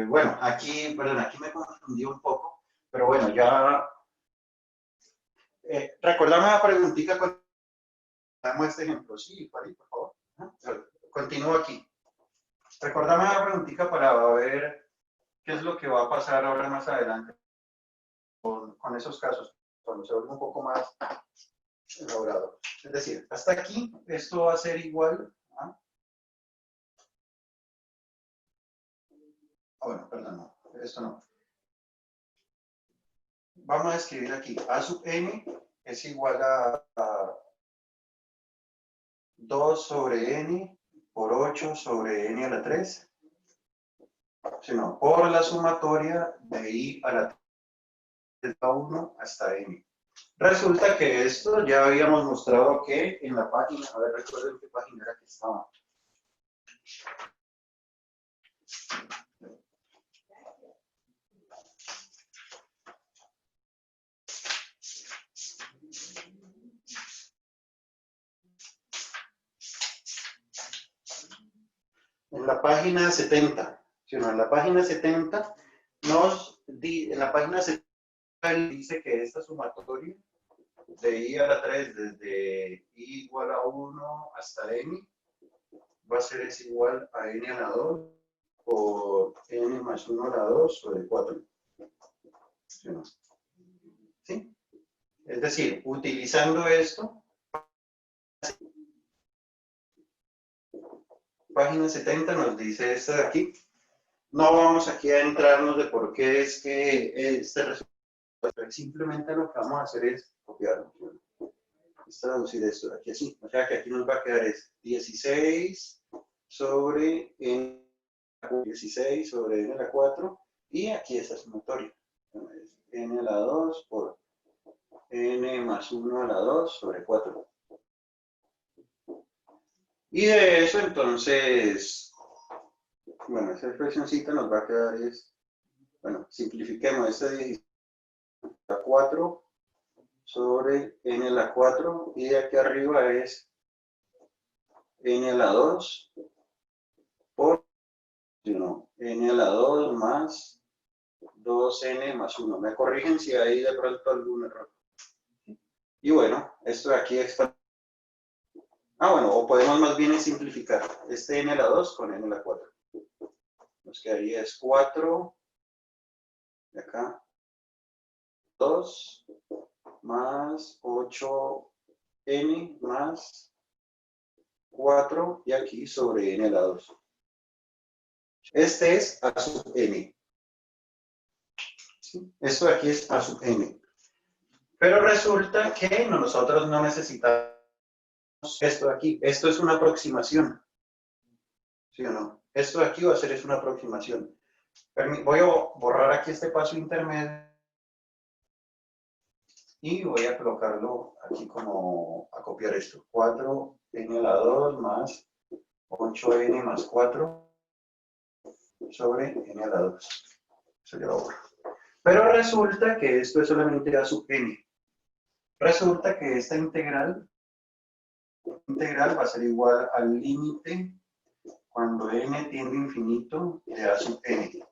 [SPEAKER 1] Bueno, aquí, perdón, aquí me confundí un poco, pero bueno, ya recordame la preguntita cuando damos este ejemplo. Sí, Farid, por favor. Continúo aquí. Recordame la preguntita para ver qué es lo que va a pasar ahora más adelante con esos casos, cuando se vuelve un poco más elaborado. Es decir, hasta aquí esto va a ser igual a... bueno, perdón, no, esto no. Vamos a escribir aquí, a sub n es igual a 2 sobre n por 8 sobre n a la 3, sino por la sumatoria de i a la 3 a 1 hasta n. Resulta que esto ya habíamos mostrado que en la página, a ver, recuerden qué página era que estaba. En la página 70, ¿sí o no? En la página 70, en la página 70 dice que esta sumatoria de I a la 3 desde I igual a 1 hasta N va a ser es igual a N a la 2 por N más 1 a la 2 sobre 4. ¿Sí o no? ¿Sí? Es decir, utilizando esto, página 70 nos dice esto de aquí. No vamos aquí a entrarnos de por qué es que este resultado, simplemente lo que vamos a hacer es copiarlo. Es traducir esto de aquí así. O sea que aquí nos va a quedar es 16 sobre n, 16 sobre n a la 4 y aquí esta sumatoria. N a la 2 por n más 1 a la 2 sobre 4. Y de eso entonces, bueno, esa expresioncita nos va a quedar es, bueno, simplifiquemos este 16 a la 4 sobre n a la 4 y de aquí arriba es n a la 2 por n a la 2 más 2n más 1. Me corrigen si hay de pronto algún error. Y bueno, esto de aquí es... bueno, o podemos más bien simplificar este n a la 2 con n a la 4. Nos quedaría es 4, de acá, 2, más 8n más 4, y aquí sobre n a la 2. Este es a sub n. ¿Sí? Esto de aquí es a sub n. Pero resulta que nosotros no necesitamos esto de aquí. Esto es una aproximación. ¿Sí o no? Esto de aquí va a ser es una aproximación. Voy a borrar aquí este paso intermedio y voy a colocarlo aquí como a copiar esto. 4n a la 2 más 8n más 4 sobre n a la 2. Eso ya lo borro. Pero resulta que esto es solamente a sub n. Resulta que esta integral va a ser igual al límite cuando n tiende a infinito de a sub n.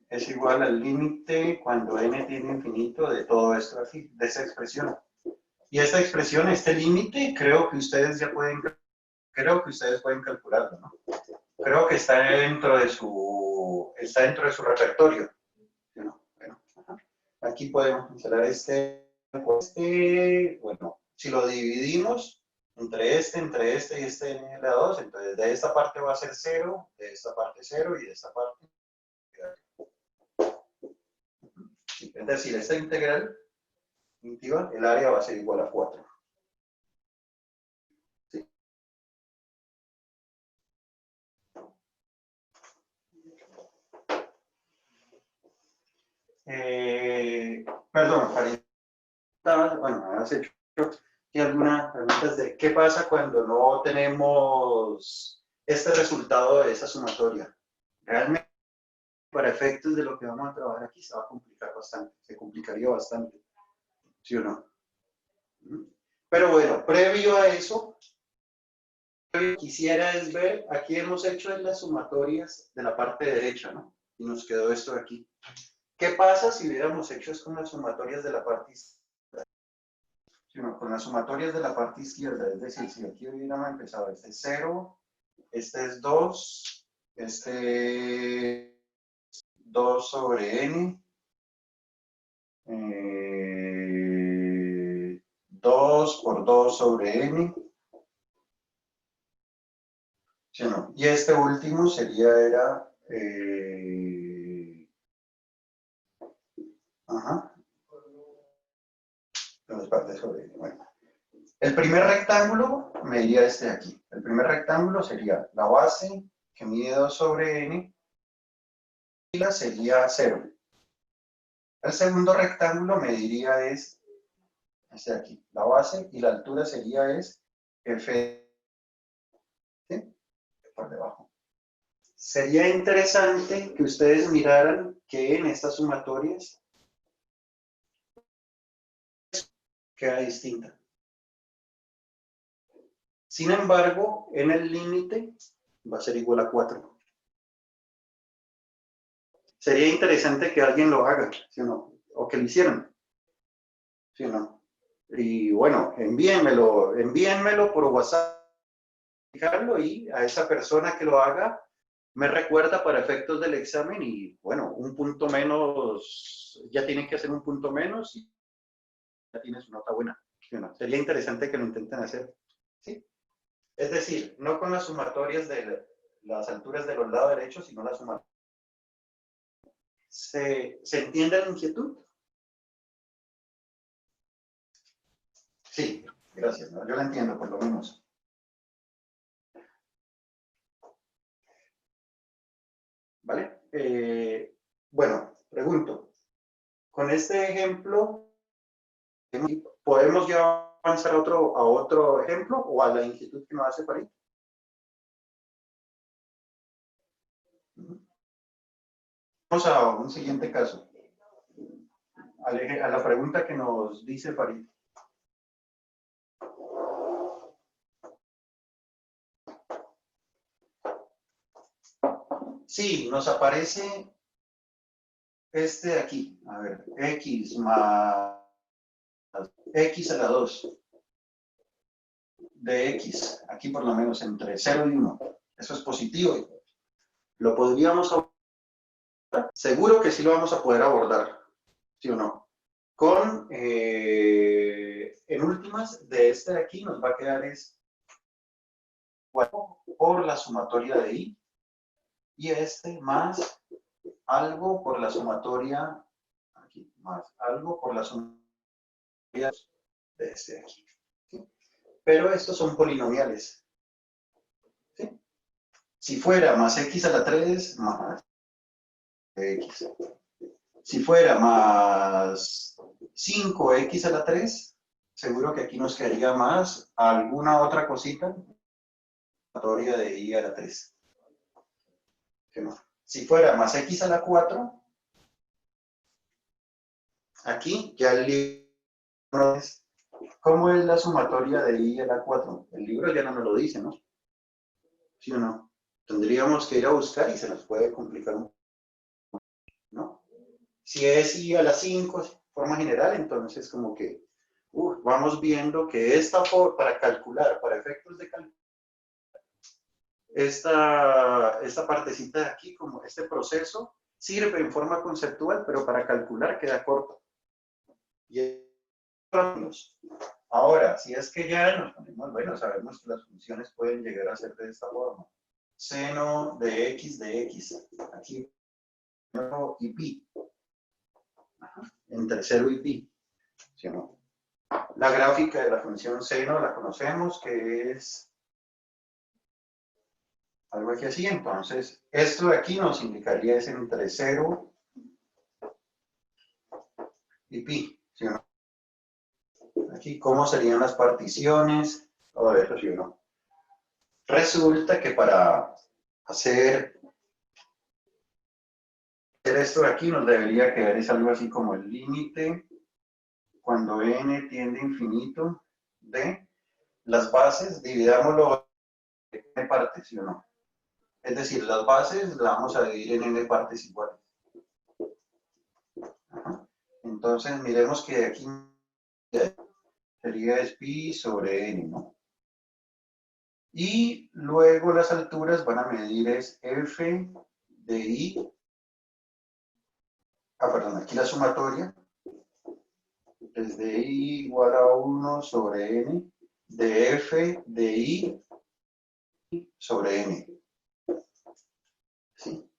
[SPEAKER 1] Es igual al límite cuando n tiende a infinito de todo esto aquí, de esa expresión. Y esta expresión, este límite, creo que ustedes pueden calcularlo, ¿no? Creo que está dentro de su repertorio. ¿No? Bueno, aquí podemos instalar bueno, si lo dividimos entre este y este n a la 2, entonces de esta parte va a ser 0, de esta parte 0 y de esta parte. Es decir, esta integral, el área va a ser igual a 4. ¿Sí? Perdón, bueno, me has hecho algunas preguntas de qué pasa cuando no tenemos este resultado de esa sumatoria. Realmente, para efectos de lo que vamos a trabajar aquí, se va a complicar bastante, se complicaría bastante, ¿sí o no? Pero bueno, previo a eso, quisiera es ver, aquí hemos hecho en las sumatorias de la parte derecha, ¿no? Y nos quedó esto de aquí. ¿Qué pasa si hubiéramos hecho es con las sumatorias de la parte izquierda? ¿Sí, no? Con las sumatorias de la parte izquierda, es decir, si aquí hubiéramos empezado, este es 0, este es 2, este 2 sobre n, 2 por 2 sobre n, ¿sí o no? Y este último era dos partes sobre n. Bueno. El primer rectángulo me iría este de aquí. El primer rectángulo sería la base que mide 2 sobre n y la sería 0. El segundo rectángulo me diría es este de aquí, la base, y la altura sería es f, ¿sí? Por debajo. Sería interesante que ustedes miraran que en estas sumatorias queda distinta. Sin embargo, en el límite va a ser igual a 4. Sería interesante que alguien lo haga, ¿sí o no? O que lo hicieran, ¿sí o no? Y bueno, envíenmelo por WhatsApp y a esa persona que lo haga me recuerda para efectos del examen y bueno, un punto menos, ya tienen que hacer un punto menos y ya tienes su nota buena. ¿Sí o no? Sería interesante que lo intenten hacer, ¿sí? Es decir, no con las sumatorias de las alturas de los lados derechos, sino las sumatorias. ¿Se entiende la inquietud? Sí, gracias. ¿No? Yo la entiendo, por lo menos. ¿Vale? Bueno, pregunto. Con este ejemplo, ¿podemos ya avanzar a otro ejemplo o a la inquietud que nos hace Farid? Vamos a un siguiente caso. A la pregunta que nos dice Farid. Sí, nos aparece este de aquí. A ver, x más x a la 2 de x. Aquí por lo menos entre 0 y 1. Eso es positivo. Lo podríamos abordar. Seguro que sí lo vamos a poder abordar. ¿Sí o no? Con, en últimas, de este de aquí nos va a quedar es por la sumatoria de i y este más algo por la sumatoria, aquí, más algo por la sumatoria de este de aquí. ¿Sí? Pero estos son polinomiales. ¿Sí? Si fuera más x a la 3, más x. Si fuera más 5x a la 3, seguro que aquí nos quedaría más alguna otra cosita, sumatoria de i a la 3. ¿Qué más? Si fuera más x a la 4, aquí ya el libro es, ¿cómo es la sumatoria de i a la 4? El libro ya no nos lo dice, ¿no? ¿Sí o no? Tendríamos que ir a buscar y se nos puede complicar un poco, ¿no? Si es i a la 5, forma general, entonces como que vamos viendo que para calcular, para efectos de cálculo, esta partecita de aquí, como este proceso, sirve en forma conceptual, pero para calcular queda corto. Y ahora, si es que ya nos ponemos, bueno, sabemos que las funciones pueden llegar a ser de esta forma. Seno de x, aquí, y pi, entre 0 y pi, ¿sí o no? La gráfica de la función seno la conocemos, que es algo aquí así, entonces, esto de aquí nos indicaría es entre 0 y pi, ¿sí o no? Aquí, ¿cómo serían las particiones? Todo eso, ¿sí o no? Resulta que para hacer esto de aquí nos debería quedar es algo así como el límite cuando n tiende a infinito de las bases, dividámoslo en n partes, ¿sí o no? Es decir, las bases las vamos a dividir en n partes iguales. Ajá. Entonces, miremos que aquí sería es pi sobre n, ¿no? Y luego las alturas van a medir es f de i, perdón, aquí la sumatoria es de i igual a 1 sobre n de f de i sobre n. ¿Sí?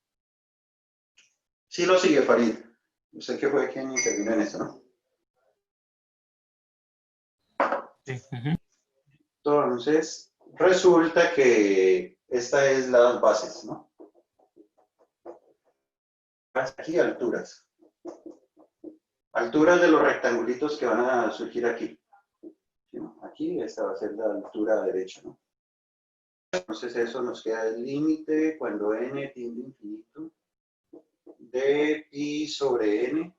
[SPEAKER 1] Sí lo sigue, Farid. Usted que fue quien intervino en eso, ¿no?
[SPEAKER 2] Sí.
[SPEAKER 1] Entonces, resulta que esta es las bases, ¿no? Aquí alturas. Alturas de los rectangulitos que van a surgir aquí. ¿Sí, no? Aquí esta va a ser la altura derecha, ¿no? Entonces eso nos queda el límite cuando n tiende a infinito de pi sobre n.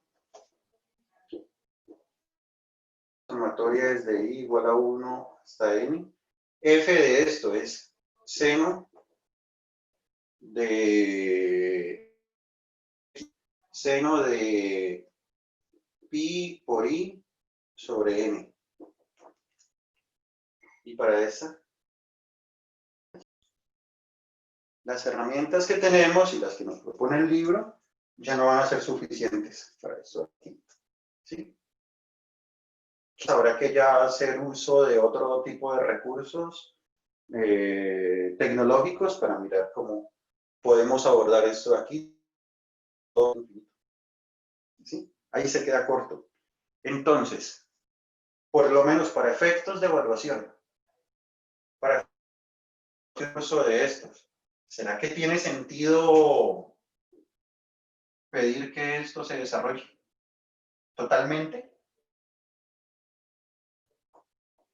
[SPEAKER 1] La sumatoria es de i igual a 1 hasta n F de esto es seno de pi por i sobre n. Y para esta, las herramientas que tenemos y las que nos propone el libro ya no van a ser suficientes para esto aquí. ¿Sí? Habrá que ya hacer uso de otro tipo de recursos tecnológicos para mirar cómo podemos abordar esto aquí. ¿Sí? Ahí se queda corto. Entonces, por lo menos para efectos de evaluación, para el uso de estos, ¿será que tiene sentido pedir que esto se desarrolle totalmente?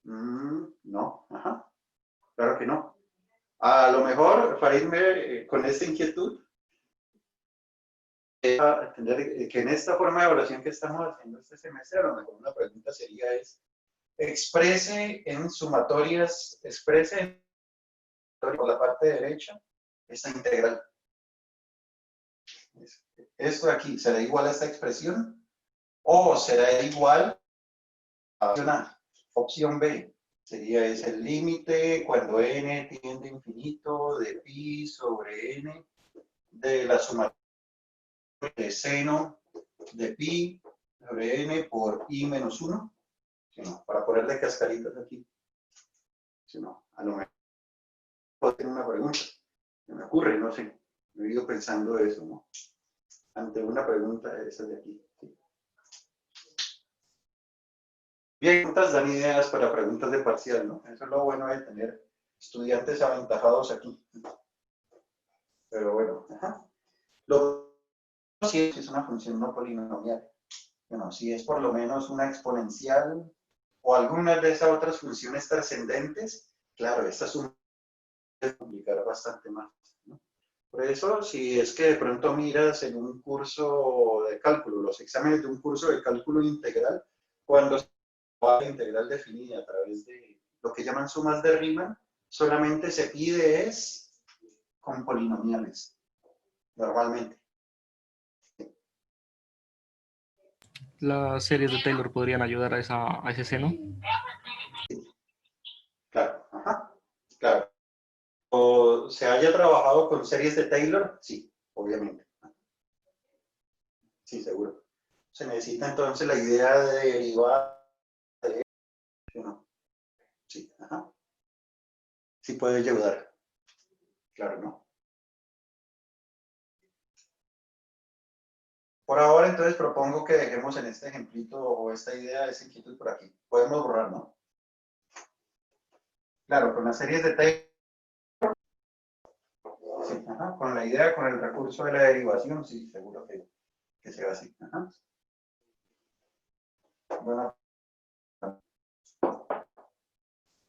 [SPEAKER 1] No, ajá, claro que no. A lo mejor, Farid, con esta inquietud, entender que en esta forma de evaluación que estamos haciendo este semestre, a lo mejor una pregunta sería exprese en sumatorias, exprese por la parte derecha esta integral. Esto de aquí, ¿será igual a esta expresión? ¿O será igual a opción B? Sería ese el límite cuando n tiende a infinito de pi sobre n de la sumatoria de seno de pi sobre n por i menos 1. Si no, para ponerle cascaritas aquí. Si no, a lo mejor puedo tener una pregunta. Se me ocurre, no sé. Me he ido pensando eso, ¿no? Ante una pregunta de esas de aquí. ¿Sí? Bien, preguntas dan ideas para preguntas de parcial, ¿no? Eso es lo bueno de tener estudiantes aventajados aquí. Pero bueno, ajá. Lo si es una función no polinomial. Bueno, si es por lo menos una exponencial o alguna de esas otras funciones trascendentes, claro, esta suma puede complicar bastante más, ¿no? Por eso, si es que de pronto miras en un curso de cálculo, los exámenes de un curso de cálculo integral, cuando se va la integral definida a través de lo que llaman sumas de Riemann, solamente se pide es con polinomiales, normalmente.
[SPEAKER 2] Las series de Taylor podrían ayudar a ese seno.
[SPEAKER 1] Claro, ajá, claro. O se haya trabajado con series de Taylor, sí, obviamente. Sí, seguro. Se necesita entonces la idea de derivar de ¿no? Sí, ajá. Sí puede ayudar. Claro, ¿no? Por ahora, entonces, propongo que dejemos en este ejemplito o esta idea de esa inquietud por aquí. Podemos borrar, ¿no? Claro, con las series de Taylor, sí, ajá. Con la idea, con el recurso de la derivación, sí, seguro que se va así. Ajá. Bueno.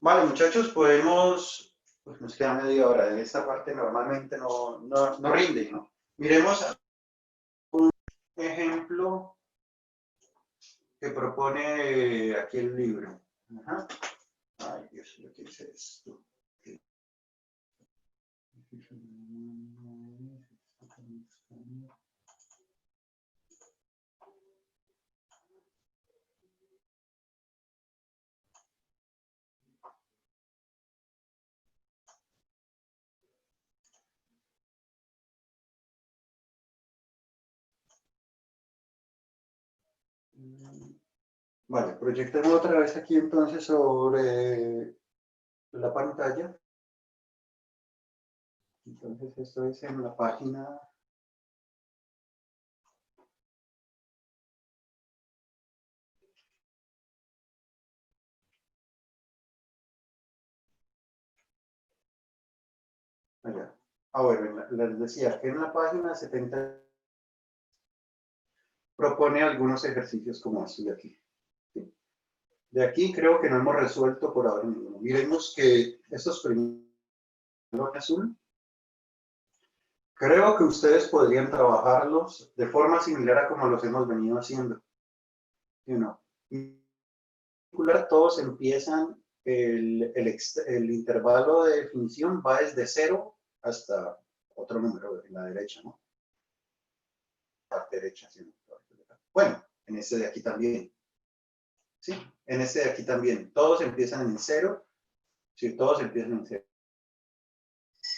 [SPEAKER 1] Vale, muchachos, podemos, pues nos queda media hora. En esta parte normalmente no rinde, ¿no? Miremos un ejemplo que propone aquí el libro. Ajá. Ay, Dios, lo que hice esto. Vale, proyectemos otra vez aquí entonces sobre la pantalla. Entonces esto es en la página. Allá. Bueno, les decía que en la página 70 propone algunos ejercicios como estos de aquí. ¿Sí? De aquí creo que no hemos resuelto por ahora ninguno. Miremos que estos primeros en azul, creo que ustedes podrían trabajarlos de forma similar a como los hemos venido haciendo. ¿Sí o no? En particular, todos empiezan el intervalo de definición va desde 0 hasta otro número en la derecha, ¿no? Parte derecha, sí. Bueno, en este de aquí también. ¿Sí? En este de aquí también. Todos empiezan en 0. Sí, todos empiezan en 0.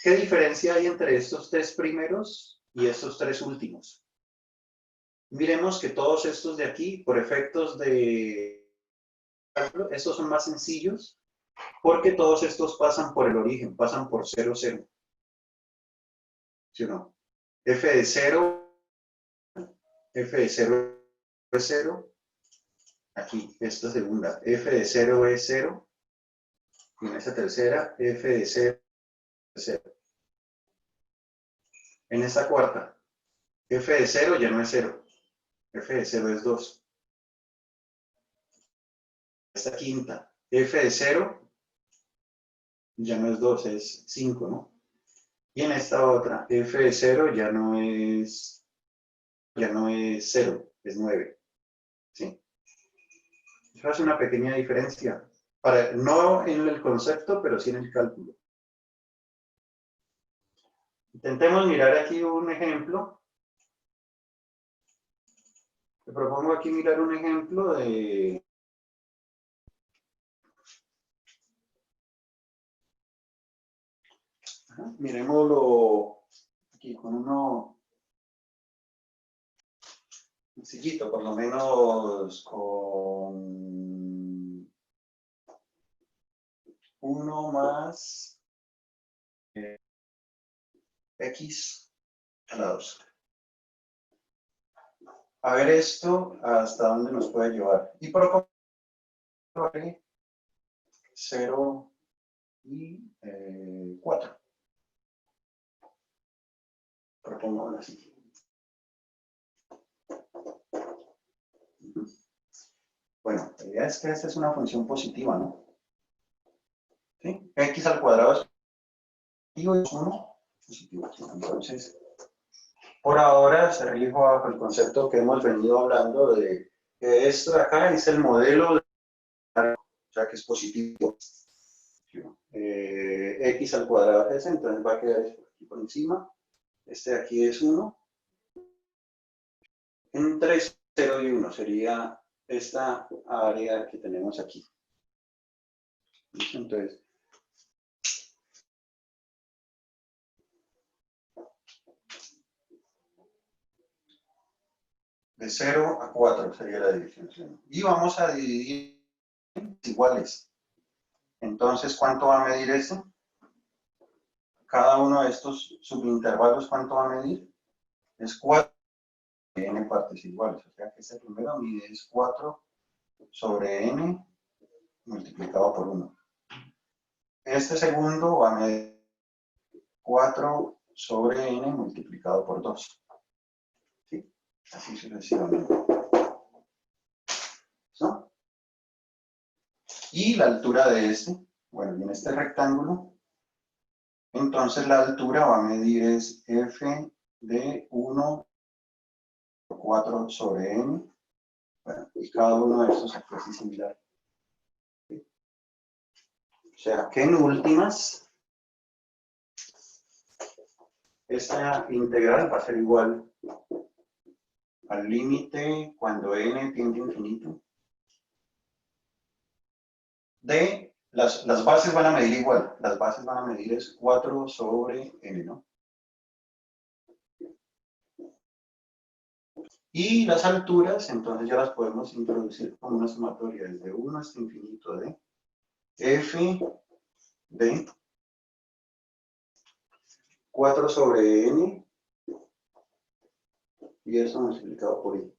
[SPEAKER 1] ¿Qué diferencia hay entre estos 3 primeros y estos 3 últimos? Miremos que todos estos de aquí, por efectos de cálculo, estos son más sencillos porque todos estos pasan por el origen, pasan por 0, 0. ¿Sí o no? F de 0 es 0. Aquí, esta segunda, F de 0 es 0. Y en esta tercera, F de 0 es 0. En esta cuarta, F de 0 ya no es 0. F de 0 es 2. Esta quinta, F de 0 ya no es 2, es 5, ¿no? Y en esta otra, F de 0 ya no es 0, es 9. ¿Sí? Eso hace una pequeña diferencia. No en el concepto, pero sí en el cálculo. Intentemos mirar aquí un ejemplo. Te propongo aquí mirar un ejemplo de... Miremoslo aquí con uno sencillito, por lo menos con 1 más x a la 2. A ver esto hasta dónde nos puede llevar. Y propongo 0 y 4. Propongo así. Bueno, la idea es que esta es una función positiva, ¿no? ¿Sí? X al cuadrado es positivo y 1 positivo. Entonces, por ahora se rige bajo el concepto que hemos venido hablando de que esto de acá es el modelo, o sea que es positivo. X al cuadrado es, entonces va a quedar aquí por encima. Este de aquí es 1. Entre 0 y 1 sería esta área que tenemos aquí. Entonces, de 0 a 4 sería la división. Y vamos a dividir iguales. Entonces, ¿cuánto va a medir esto? Cada uno de estos subintervalos, ¿cuánto va a medir? Es 4 de n partes iguales. O sea que este primero mide es 4 sobre n multiplicado por 1. Este segundo va a medir 4 sobre n multiplicado por 2. ¿Sí? Así sucesivamente. ¿No? Y la altura de este, bueno, y en este rectángulo, entonces la altura va a medir es f de 1 por 4 sobre n. Bueno, y cada uno de estos aquí es similar. ¿Sí? O sea que en últimas, esta integral va a ser igual al límite cuando n tiende a infinito de las bases van a medir igual, las bases van a medir es 4 sobre n, ¿no? Y las alturas, entonces ya las podemos introducir como una sumatoria desde 1 hasta infinito de f de 4 sobre n y eso multiplicado por i.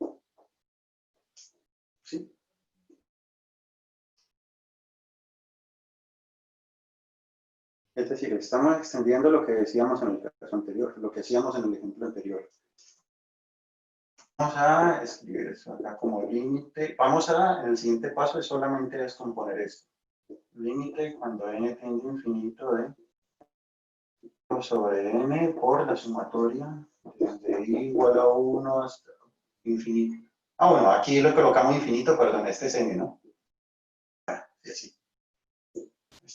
[SPEAKER 1] ¿Sí? Es decir, estamos extendiendo lo que decíamos en el caso anterior, lo que hacíamos en el ejemplo anterior. Vamos a escribir eso acá como límite. En el siguiente paso es solamente descomponer esto. Límite cuando n tiende a infinito de 1 sobre n por la sumatoria desde i igual a 1 hasta infinito. Bueno, aquí lo colocamos infinito, perdón, este es n, ¿no? Y así.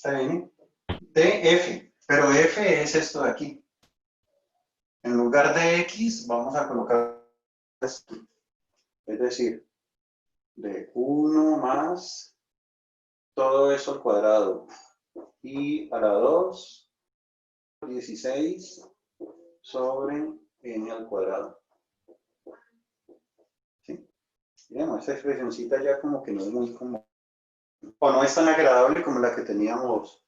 [SPEAKER 1] esta n, de f, pero f es esto de aquí. En lugar de x, vamos a colocar esto. Es decir, de 1 más todo eso al cuadrado. Y a la 2, 16 sobre n al cuadrado. ¿Sí? Digamos, esta expresioncita ya como que no es muy como, o no es tan agradable como la que teníamos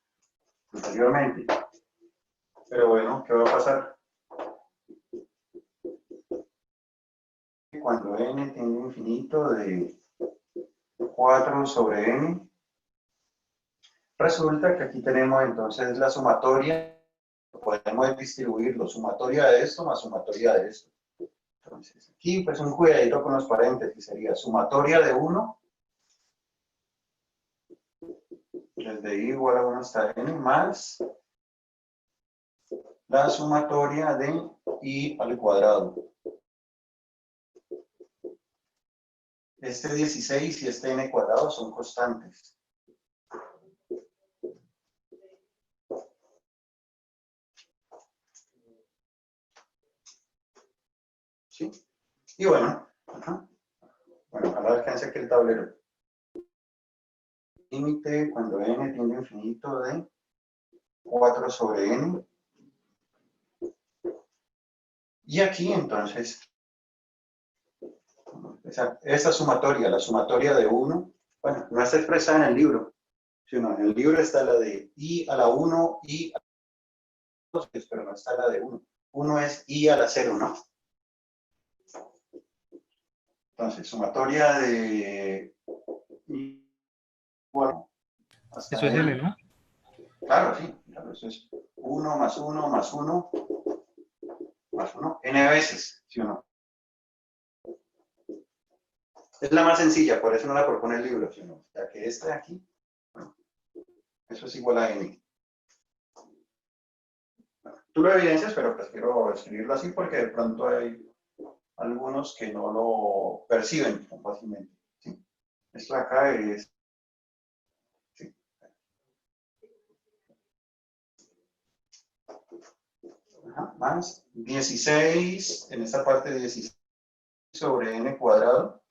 [SPEAKER 1] anteriormente. Pero bueno, ¿qué va a pasar? Cuando n tiende a infinito de 4 sobre n, resulta que aquí tenemos entonces la sumatoria, podemos distribuirlo, sumatoria de esto más sumatoria de esto. Entonces, aquí pues un cuidadito con los paréntesis, sería sumatoria de 1, desde i igual a 1 hasta n, más la sumatoria de i al cuadrado. Este 16 y este n cuadrado son constantes. ¿Sí? Y bueno, bueno, ojalá alcance aquí el tablero. Límite cuando n tiende a infinito de 4 sobre n. Y aquí entonces, esta sumatoria, la sumatoria de 1, bueno, no está expresada en el libro, sino en el libro está la de i a la 1, i a la 2, pero no está la de 1. 1 es i a la 0, ¿no? Entonces, sumatoria de i igual hasta
[SPEAKER 2] Eso es
[SPEAKER 1] n.
[SPEAKER 2] L, ¿no?
[SPEAKER 1] Claro, sí, claro, eso es 1 más 1 más 1 más 1, n veces, ¿sí o no? Es la más sencilla, por eso no la propone el libro, ¿sí o no? Ya que esta de aquí, bueno, eso es igual a n. Tú lo evidencias, pero prefiero escribirlo así porque de pronto hay algunos que no lo perciben tan fácilmente. ¿Sí? Esto de acá es... ¿sí? Ajá, más 16, en esta parte 16 sobre n cuadrado.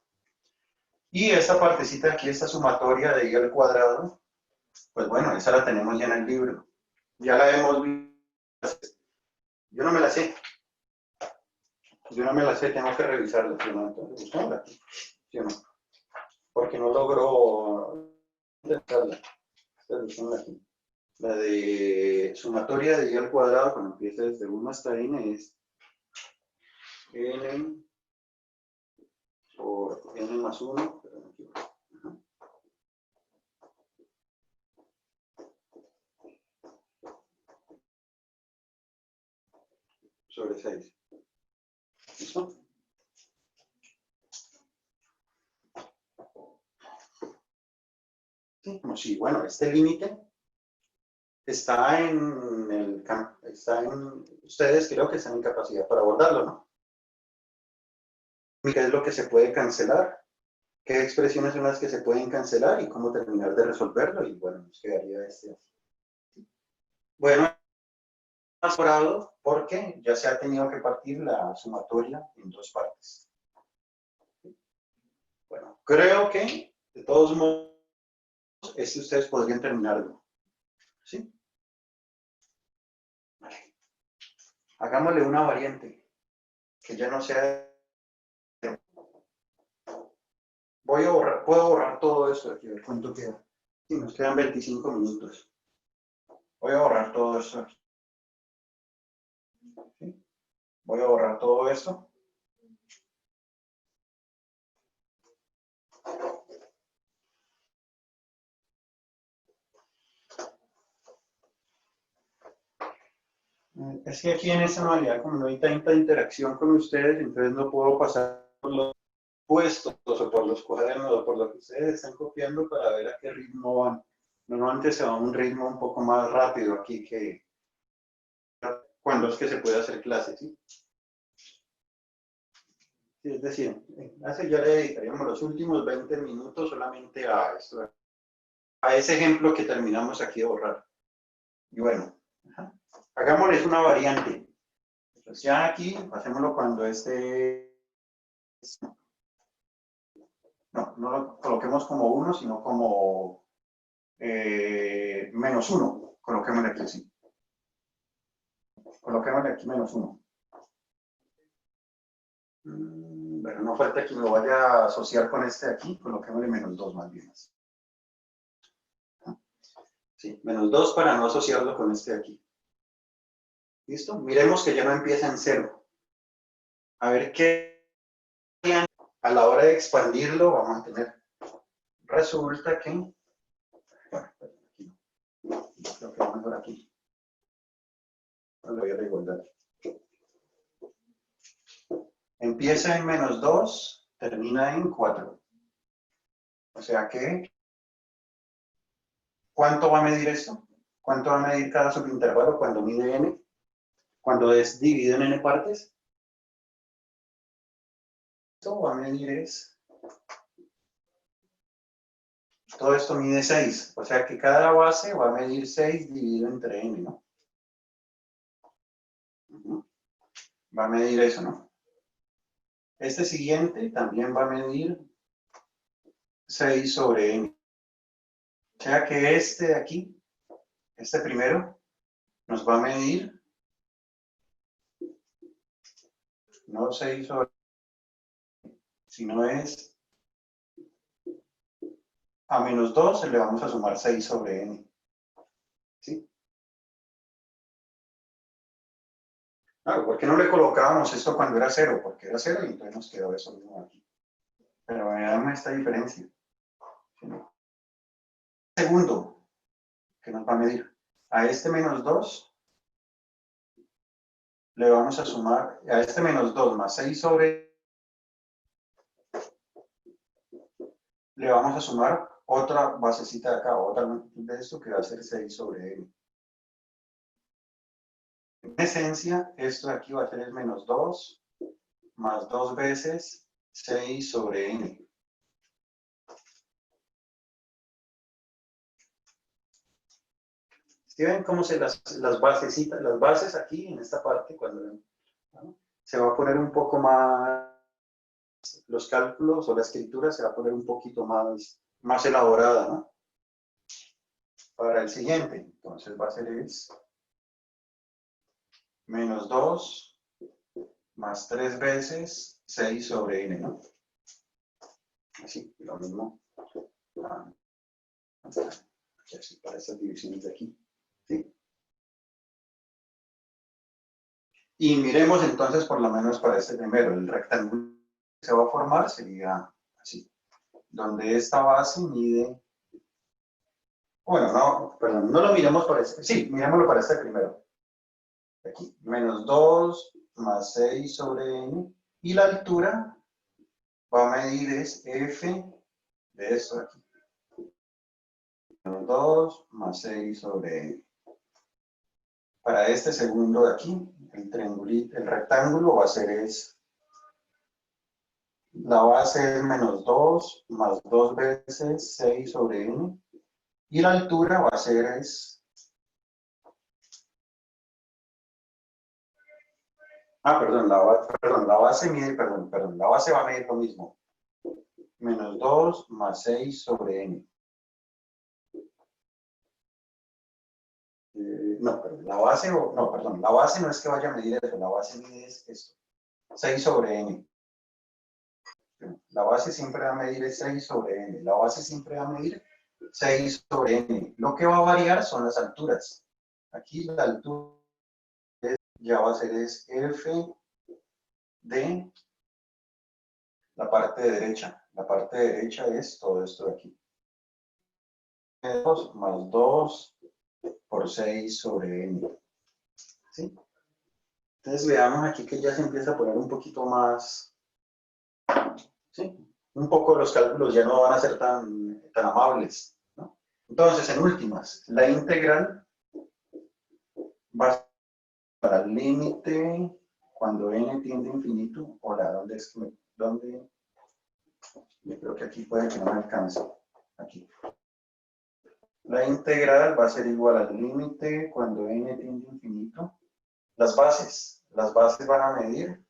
[SPEAKER 1] Y esta partecita de aquí, esta sumatoria de i al cuadrado, pues bueno, esa la tenemos ya en el libro. Ya la hemos visto. Yo no me la sé. Yo no me la sé, tengo que revisarla. ¿Sí o no? Entonces, buscámosla. ¿Sí o no? Porque no logro intentarla. Aquí. La de sumatoria de i al cuadrado, cuando empieza desde 1 hasta n, es n por n más 1, sobre 6. ¿Listo? Sí, como si, bueno, este límite está en el campo, está en, ustedes creo que están en capacidad para abordarlo, ¿no? ¿Qué es lo que se puede cancelar? ¿Qué expresiones son las que se pueden cancelar y cómo terminar de resolverlo? Y bueno, nos quedaría este así. Bueno, mejorado porque ya se ha tenido que partir la sumatoria en dos partes. Bueno, creo que de todos modos, este ustedes podrían terminarlo. ¿Sí? Vale. Hagámosle una variante que ya no sea. Voy a borrar, puedo borrar todo esto de aquí, a ver cuánto queda. Sí, nos quedan 25 minutos. Voy a borrar todo esto. ¿Sí? Voy a borrar todo esto. Es que aquí en esta modalidad, como no hay tanta interacción con ustedes, entonces no puedo pasar por los puestos o por los cuadernos o por lo que ustedes están copiando para ver a qué ritmo van. Normalmente se va a un ritmo un poco más rápido aquí que cuando es que se puede hacer clases, ¿sí? Sí, es decir, hace ya le dedicaríamos los últimos 20 minutos solamente a esto. a ese ejemplo que terminamos aquí de borrar. Y bueno, hagámosles una variante. Entonces ya aquí, hacémoslo cuando no lo coloquemos como 1, sino como -1. Coloquémosle aquí así. Coloquémosle aquí -1. Bueno, no falta que lo vaya a asociar con este de aquí. Coloquémosle -2 más bien. Sí, -2 para no asociarlo con este de aquí. ¿Listo? Miremos que ya no empieza en 0. A ver qué a la hora de expandirlo vamos a tener. Resulta que, bueno, aquí no. Creo que va mejor aquí. Lo voy a igualdad. Empieza en -2, termina en 4. O sea que, ¿cuánto va a medir esto? ¿Cuánto va a medir cada subintervalo cuando mide n? Cuando es dividido en n partes. Esto va a medir todo esto mide 6. O sea que cada base va a medir 6 dividido entre n, ¿no? Va a medir eso, ¿no? Este siguiente también va a medir 6 sobre n. O sea que este de aquí, este primero, nos va a medir no 6 sobre n, sino es a -2 le vamos a sumar 6 sobre n. ¿Sí? Claro, ¿por qué no le colocábamos esto cuando era 0? Porque era 0 y entonces nos quedó eso mismo aquí. Pero veamos esta diferencia. ¿Sí? Segundo, que nos va a medir. A este -2 le vamos a sumar, a este -2 más 6 sobre le vamos a sumar otra basecita de acá, otra longitud de esto que va a ser 6 sobre n. En esencia, esto de aquí va a ser el -2 más 2 veces 6 sobre n. ¿Sí ven cómo las bases aquí en esta parte, cuando ¿no? Se va a poner un poco más, los cálculos o la escritura se va a poner un poquito más elaborada, ¿no? Para el siguiente, entonces va a ser -2 más 3 veces 6 sobre n, ¿no? Así, lo mismo. Así para estas divisiones de aquí. ¿Sí? Y miremos entonces por lo menos para este primero, el rectángulo que se va a formar sería así, donde esta base mide, bueno, no, perdón, no lo miremos para este, sí, miremoslo para este primero. Aquí, -2 más 6 sobre n, y la altura va a medir es f de esto de aquí. -2 más 6 sobre n. Para este segundo de aquí, el rectángulo va a ser la base es -2 más 2 veces 6 sobre n, y la altura va a ser perdón, la base va a medir lo mismo. -2 más 6 sobre n. No, perdón, la base no es que vaya a medir eso, la base mide esto, 6 sobre n. La base siempre va a medir 6 sobre n, la base siempre va a medir 6 sobre n. Lo que va a variar son las alturas. Aquí la altura ya va a ser f de la parte derecha. La parte derecha es todo esto de aquí. 2 más 2 por 6 sobre n. ¿Sí? Entonces veamos aquí que ya se empieza a poner un poquito más, ¿sí? Un poco los cálculos ya no van a ser tan amables, ¿no? Entonces, en últimas, la integral va a ser para el límite cuando n tiende a infinito. Hola, ¿dónde es que dónde? Yo creo que aquí puede que no me alcance. Aquí. La integral va a ser igual al límite cuando n tiende a infinito. Las bases van a medir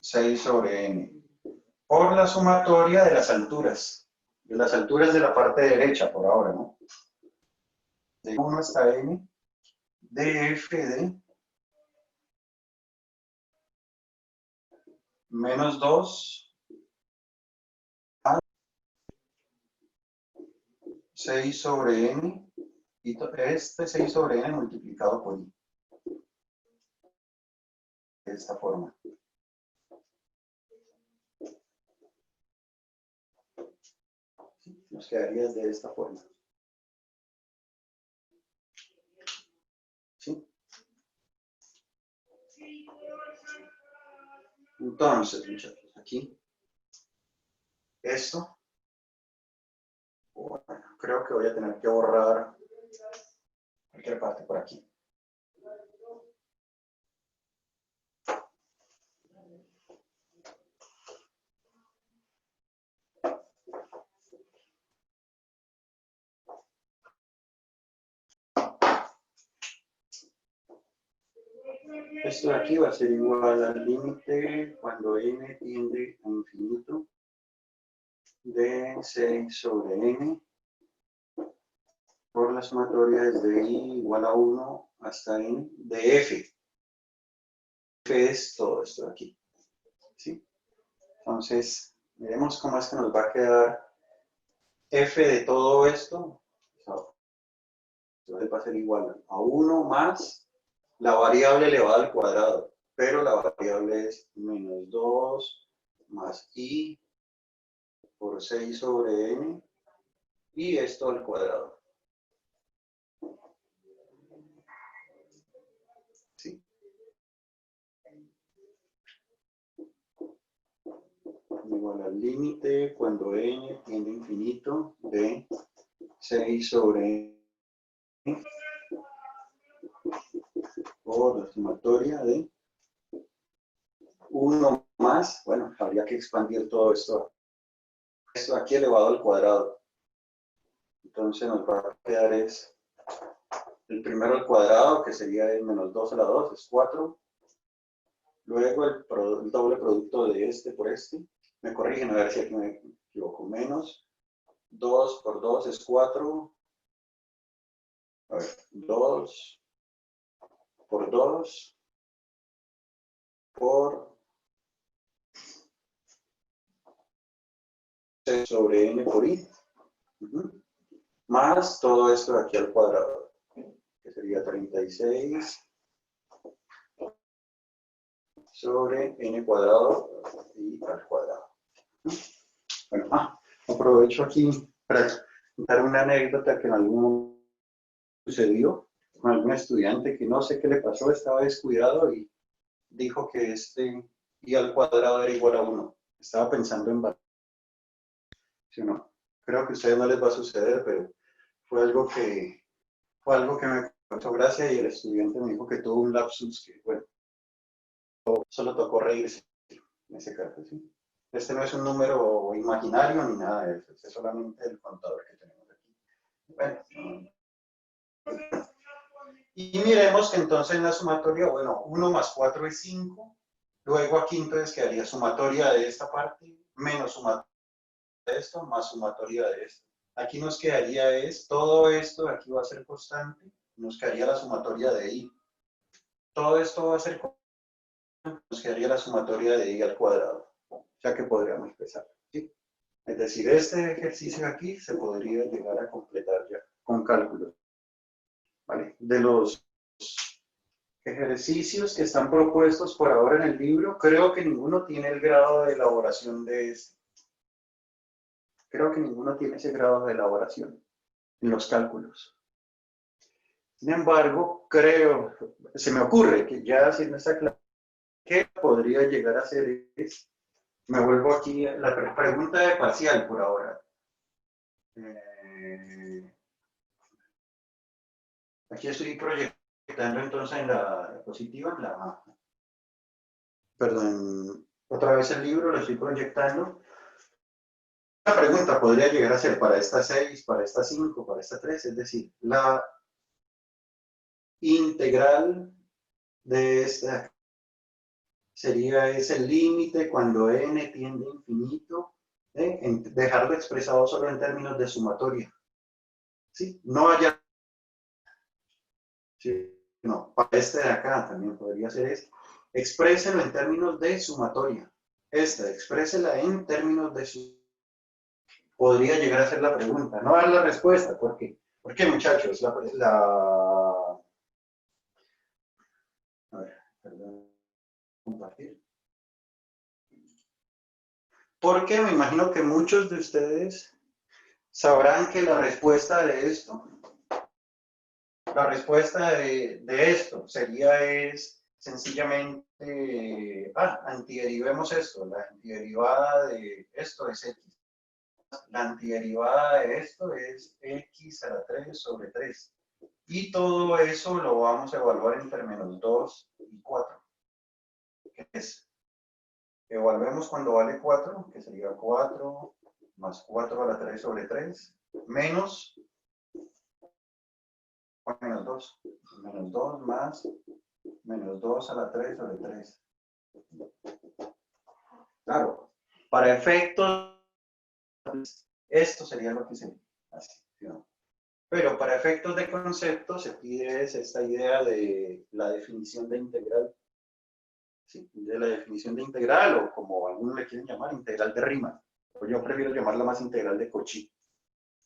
[SPEAKER 1] 6 sobre n por la sumatoria de las alturas de la parte derecha por ahora, ¿no? De 1 hasta n, de f de menos 2 a 6 sobre n, y este 6 sobre n multiplicado por i. De esta forma. Nos quedaría de esta forma. ¿Sí? Entonces, muchachos, aquí, esto, bueno, creo que voy a tener que borrar cualquier parte por aquí. Esto de aquí va a ser igual al límite cuando n tiende a infinito de 6 sobre n por la sumatoria desde i igual a 1 hasta n de f. F es todo esto de aquí. ¿Sí? Entonces, veremos cómo es que nos va a quedar f de todo esto. Entonces va a ser igual a 1 más la variable elevada al cuadrado, pero la variable es menos 2 más i por 6 sobre n, y esto al cuadrado. ¿Sí? Igual al límite cuando n tiende a infinito de 6 sobre n por la sumatoria de 1 más, bueno, habría que expandir todo esto aquí elevado al cuadrado. Entonces nos va a quedar es el primero al cuadrado, que sería el menos 2 a la 2, es 4. Luego el doble producto de este por este. Me corrigen a ver si aquí me equivoco. Menos 2 por 2 es 4. A ver, 2 por 2 por 6 sobre n por i. Más todo esto de aquí al cuadrado, que sería 36 sobre n cuadrado y al cuadrado. Bueno, aprovecho aquí para contar una anécdota que en algún momento sucedió con algún estudiante que no sé qué le pasó, estaba descuidado y dijo que este y al cuadrado era igual a 1. Estaba pensando en ¿sí o no? Creo que a ustedes no les va a suceder, pero fue algo que me causó gracia, y el estudiante me dijo que tuvo un lapsus que, bueno, solo tocó reírse en ese caso, ¿sí? Este no es un número imaginario ni nada de eso, es solamente el contador que tenemos aquí. Bueno, y miremos que entonces en la sumatoria, bueno, 1 más 4 es 5, luego aquí entonces quedaría sumatoria de esta parte, menos sumatoria de esto, más sumatoria de esto. Aquí nos quedaría todo esto de aquí va a ser constante, nos quedaría la sumatoria de i. Todo esto va a ser constante, nos quedaría la sumatoria de i al cuadrado. O sea que podríamos empezar, ¿sí? Es decir, este ejercicio aquí se podría llegar a completar ya con cálculos. ¿Vale? De los ejercicios que están propuestos por ahora en el libro, creo que ninguno tiene el grado de elaboración de este. Creo que ninguno tiene ese grado de elaboración en los cálculos. Sin embargo, se me ocurre que ya haciendo esta clase, ¿qué podría llegar a ser? Me vuelvo aquí a la pregunta de parcial por ahora. Aquí estoy proyectando entonces en la diapositiva, perdón, otra vez el libro lo estoy proyectando. La pregunta podría llegar a ser para esta 6, para esta 5, para esta 3, es decir, la integral de esta sería ese límite cuando n tiende a infinito, dejarlo expresado solo en términos de sumatoria. ¿Sí? No haya... ¿sí? No, para este de acá también podría ser este. Expréselo en términos de sumatoria. Esta, exprésela en términos de sumatoria. Podría llegar a ser la pregunta. No dar la respuesta. ¿Por qué? ¿Por qué, muchachos? A ver, perdón. Compartir. Porque me imagino que muchos de ustedes sabrán que la respuesta de esto, la respuesta de esto sería es sencillamente, antiderivemos esto, la antiderivada de esto es x. La antiderivada de esto es x a la 3 sobre 3. Y todo eso lo vamos a evaluar entre menos 2 y 4. ¿Qué es? Evaluemos cuando vale 4, que sería 4 más 4 a la 3 sobre 3, menos 2. Menos 2 más menos 2 a la 3 sobre 3. Claro, para efectos, esto sería lo que se hace, ¿no? Pero para efectos de concepto se pide esta idea de la definición de integral. ¿Sí? De la definición de integral, o como algunos le quieren llamar, integral de Riemann. O yo prefiero llamarla más integral de Cauchy,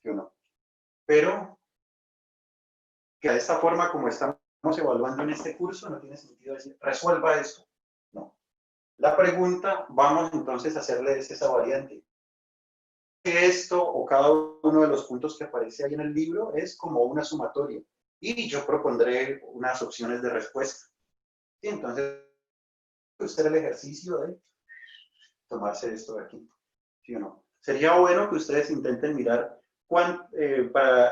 [SPEAKER 1] ¿sí o no? Pero que de esta forma, como estamos evaluando en este curso, no tiene sentido decir, resuelva esto. No. La pregunta, vamos entonces a hacerle esa variante. Esto o cada uno de los puntos que aparece ahí en el libro es como una sumatoria. Y yo propondré unas opciones de respuesta. Y entonces, usted el ejercicio de tomarse esto de aquí. ¿Sí o no? Sería bueno que ustedes intenten mirar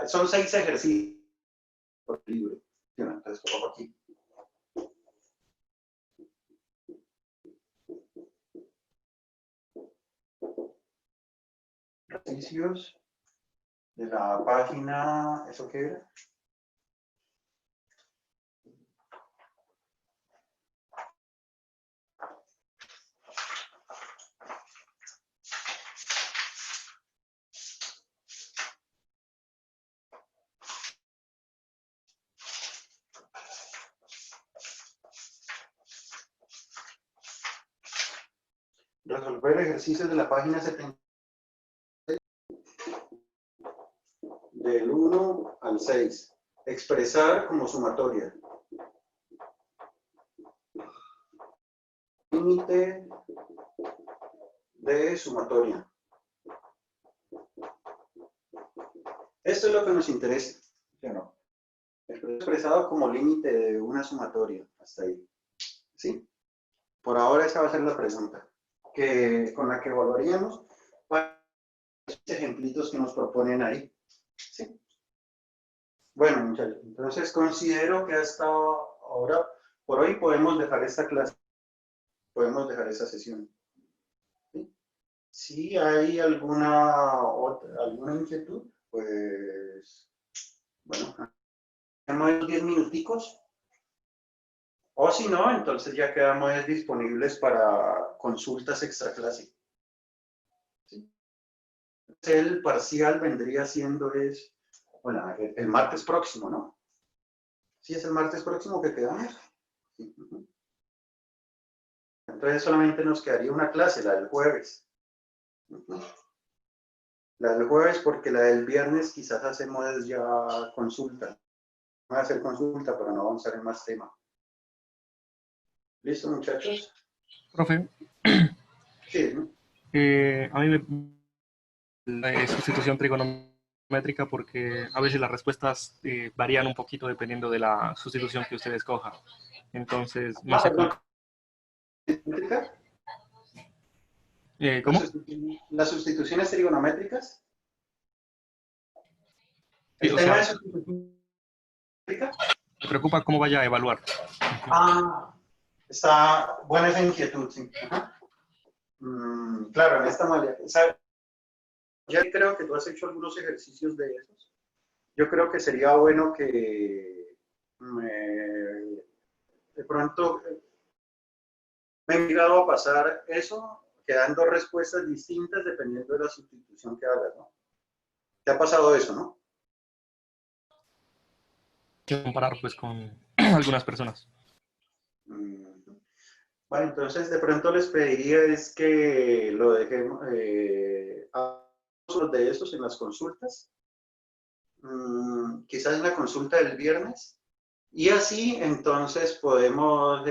[SPEAKER 1] son 6 ejercicios por libro. ¿Sí o no? Entonces, coloco aquí. Ejercicios de la página, ¿eso qué era? Resolver ejercicios de la página 70, del 1 al 6. Expresar como sumatoria. Límite de sumatoria. Esto es lo que nos interesa, ¿sí o no? Expresado como límite de una sumatoria. Hasta ahí. ¿Sí? Por ahora esa va a ser la pregunta con la que evaluaríamos para los ejemplitos que nos proponen ahí. ¿Sí? Bueno, muchachos, entonces considero que hasta ahora, por hoy, podemos dejar esta clase, podemos dejar esa sesión. ¿Sí? Si hay alguna inquietud, pues, bueno, tenemos 10 minuticos. O si no, entonces ya quedamos disponibles para consultas extra clase. ¿Sí? El parcial vendría siendo bueno, el martes próximo, ¿no? Sí, es el martes próximo que quedamos. Sí. Entonces solamente nos quedaría una clase, la del jueves. La del jueves, porque la del viernes quizás hacemos ya consulta. Voy a hacer consulta para no avanzar en más tema. ¿Listo, muchachos?
[SPEAKER 2] Profe,
[SPEAKER 1] Sí, ¿no?
[SPEAKER 2] a mí la sustitución trigonométrica porque a veces las respuestas varían un poquito dependiendo de la sustitución que usted escoja. Entonces, no sé
[SPEAKER 1] Perdón.
[SPEAKER 2] cómo. ¿Cómo?
[SPEAKER 1] ¿Las sustituciones trigonométricas?
[SPEAKER 2] Sí,
[SPEAKER 1] ¿El
[SPEAKER 2] o
[SPEAKER 1] tema
[SPEAKER 2] sea,
[SPEAKER 1] de sustitución trigonométrica?
[SPEAKER 2] me preocupa cómo vaya a evaluar.
[SPEAKER 1] Está buena esa inquietud, sí. Claro, en esta manera, ya creo que tú has hecho algunos ejercicios de esos. Yo creo que sería bueno que de pronto me he llegado a pasar eso, que dan dos respuestas distintas dependiendo de la sustitución que hagas, ¿no? ¿Te ha pasado eso, no?
[SPEAKER 2] Que comparar pues con algunas personas.
[SPEAKER 1] Bueno, entonces de pronto les pediría es que lo dejemos, hagamos de esos en las consultas, quizás en la consulta del viernes, y así entonces podemos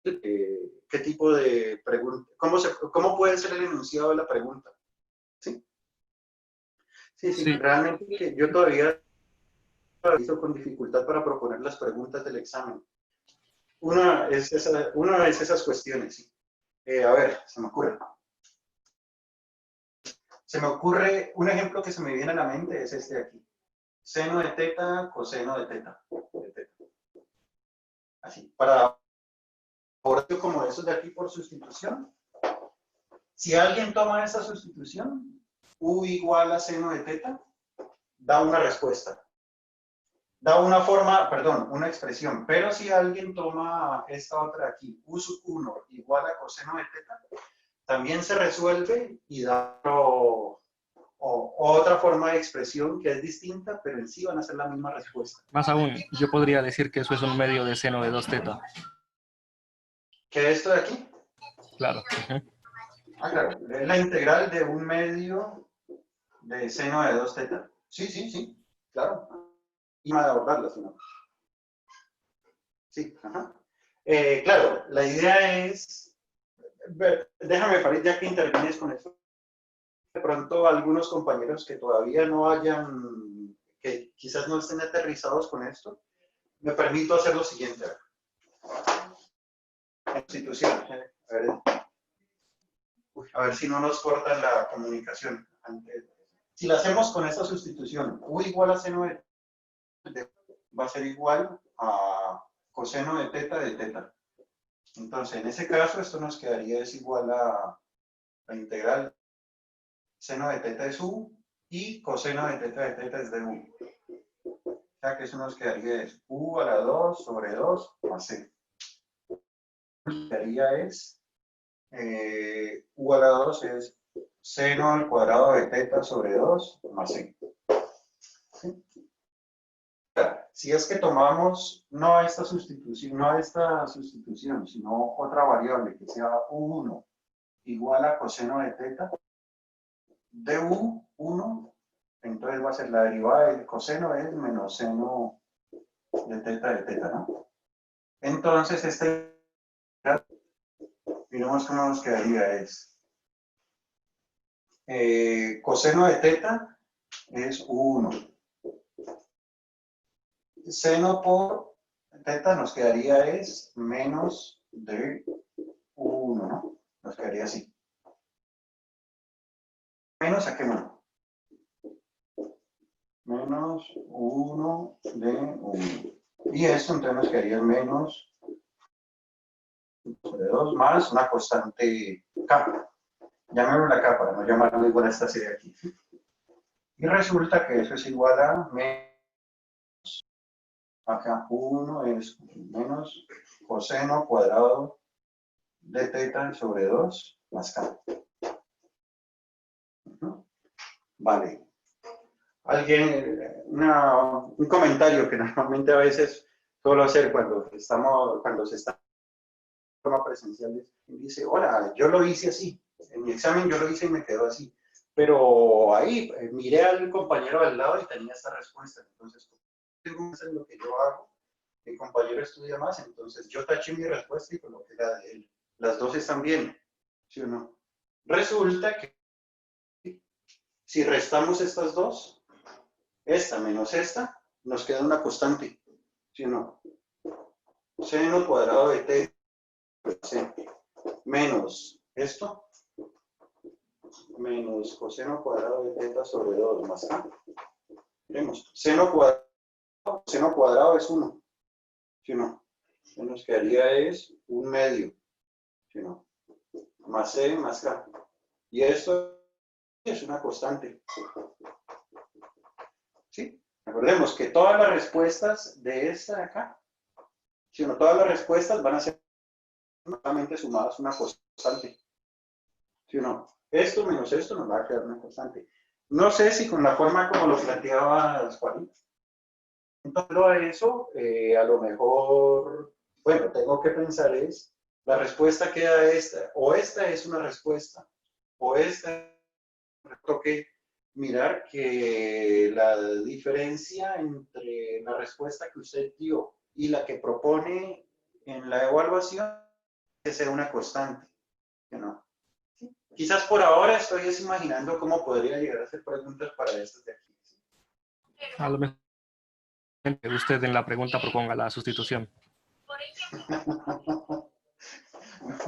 [SPEAKER 1] qué tipo de pregunta, cómo puede ser el enunciado de la pregunta. ¿Sí? Sí, sí,
[SPEAKER 2] Sí,
[SPEAKER 1] realmente que yo todavía he visto con dificultad para proponer las preguntas del examen. Una es esas cuestiones, sí. A ver, se me ocurre un ejemplo que se me viene a la mente, es este de aquí. Seno de teta, coseno de teta. Así, para por como esos de aquí por sustitución. Si alguien toma esa sustitución, u igual a seno de teta, da una respuesta. Da una forma, perdón, una expresión. Pero si alguien toma esta otra de aquí, u sub 1 igual a coseno de teta, también se resuelve y da otra forma de expresión que es distinta, pero en sí van a ser la misma respuesta.
[SPEAKER 2] más aún, yo podría decir que eso es un medio de seno de 2 teta.
[SPEAKER 1] ¿Qué es esto de aquí?
[SPEAKER 2] Claro.
[SPEAKER 1] Ah, claro, es la integral de un medio de seno de 2 teta. Sí, sí, sí, claro. Y más de abordarla, si no. Sí, ajá. Claro, la idea es, déjame, Farid, ya que intervienes con eso, de pronto algunos compañeros que todavía no hayan, que quizás no estén aterrizados con esto, me permito hacer lo siguiente. Constitución. A ver si no nos cortan la comunicación. Si la hacemos con esta sustitución, u igual a seno de va a ser igual a coseno de teta. Entonces, en ese caso, esto nos quedaría es igual a la integral seno de teta es u y coseno de teta es de u. O sea que eso nos quedaría es u a la 2 sobre 2 más c. Lo que quedaría es u a la 2 es seno al cuadrado de teta sobre 2 más c. ¿Sí? Si es que tomamos no esta sustitución, sino otra variable que sea u1 igual a coseno de teta de u1, entonces va a ser la derivada del coseno es menos seno de teta, ¿no? Entonces, miremos cómo nos quedaría es coseno de teta es u1. Seno por teta nos quedaría es menos de u1, ¿no? Nos quedaría así. Menos saquemos. Menos 1 de 1. Y esto entonces nos quedaría menos sobre 2 más una constante K. Llamémoslo la K para no llamarlo igual a esta serie aquí. Y resulta que eso es igual a menos, acá 1 es menos coseno cuadrado de teta sobre 2 más K. Vale. Alguien, un comentario que normalmente a veces suelo hacer cuando se está en forma presencial, dice, hola, yo lo hice así, en mi examen yo lo hice y me quedó así, pero ahí miré al compañero al lado y tenía esta respuesta, entonces, tengo más en lo que yo hago, mi compañero estudia más, entonces yo taché mi respuesta y coloqué la de él. Las dos están bien, ¿sí o no? Resulta que si restamos estas dos, esta menos esta, nos queda una constante, ¿sí o no? Seno cuadrado de t menos esto, menos coseno cuadrado de teta sobre 2 más k. Vemos, seno cuadrado es 1, ¿sí o no? Entonces nos quedaría es un medio, ¿sí o no? Más c más k. Y esto es una constante. ¿Sí? Recordemos que todas las respuestas de esta de acá, si no, todas las respuestas van a ser nuevamente sumadas una constante. ¿Sí o no? Esto menos esto nos va a quedar una constante. No sé si con la forma como lo planteaba Juan. Entonces, a eso, a lo mejor, bueno, tengo que pensar es, la respuesta queda esta, o esta es una respuesta, o esta, tengo que mirar que la diferencia entre la respuesta que usted dio y la que propone en la evaluación que sea una constante, ¿que no? ¿Sí? Quizás por ahora estoy imaginando cómo podría llegar a hacer preguntas para estas de aquí. ¿Sí?
[SPEAKER 2] A lo mejor usted en la pregunta proponga la sustitución.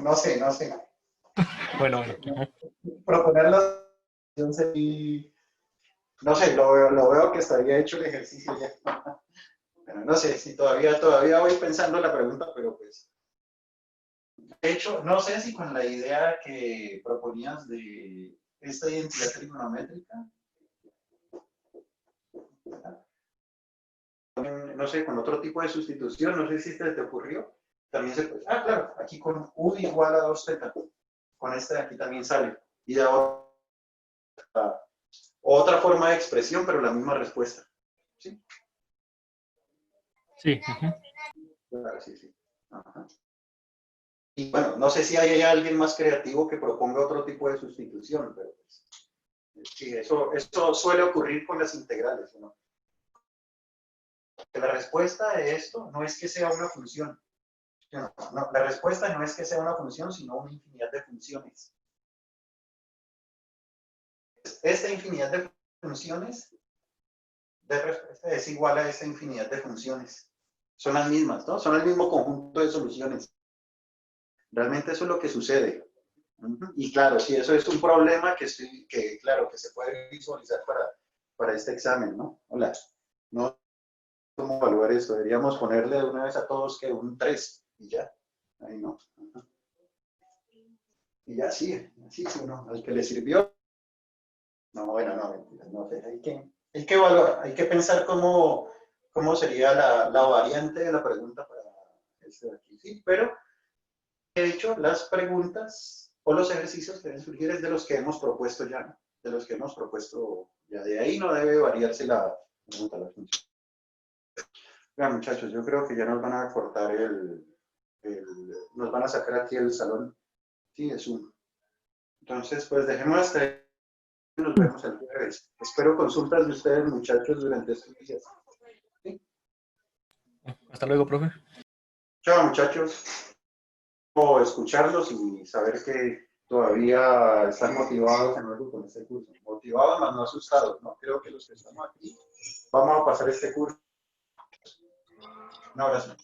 [SPEAKER 1] No sé, no sé.
[SPEAKER 2] Bueno.
[SPEAKER 1] Proponer la sustitución no sé, lo veo que estaría hecho el ejercicio ya. Bueno, no sé si todavía voy pensando la pregunta, pero pues. De hecho, no sé si con la idea que proponías de esta identidad trigonométrica, no sé, con otro tipo de sustitución, no sé si te ocurrió, también se puede. Ah, claro, aquí con U igual a 2θ, con este de aquí también sale. Y da otra forma de expresión, pero la misma respuesta. ¿Sí?
[SPEAKER 2] Sí.
[SPEAKER 1] Claro, sí, sí. Ajá. Y bueno, no sé si hay alguien más creativo que proponga otro tipo de sustitución, pero pues, sí, eso suele ocurrir con las integrales, ¿no? La respuesta de esto no es que sea una función. No, la respuesta no es que sea una función, sino una infinidad de funciones. Esta infinidad de funciones de respuesta es igual a esta infinidad de funciones. Son las mismas, ¿no? Son el mismo conjunto de soluciones. Realmente eso es lo que sucede. Y claro, sí, eso es un problema claro, que se puede visualizar para este examen, ¿no? Hola, no sé cómo evaluar esto. Deberíamos ponerle de una vez a todos que un 3 y ya. Ahí no. Y ya sí, sí, no. Al que le sirvió. No, bueno, no, mentira, no sé. Hay que evaluar, hay que pensar cómo sería la variante de la pregunta para este de aquí. Sí, pero de hecho, las preguntas o los ejercicios que deben surgir es de los que hemos propuesto ya, ¿no? De los que hemos propuesto ya. De ahí no debe variarse la pregunta, la función. Vean, muchachos, yo creo que ya nos van a cortar nos van a sacar aquí el salón. Sí, es uno. Entonces, pues dejemos hasta ahí. Nos vemos el jueves. Espero consultas de ustedes, muchachos, durante estos días. ¿Sí?
[SPEAKER 2] Hasta luego, profe.
[SPEAKER 1] Chao, muchachos. O escucharlos y saber que todavía están motivados en algo con este curso. Motivados, mas no asustados. No creo que los que estamos aquí vamos a pasar este curso. Un abrazo.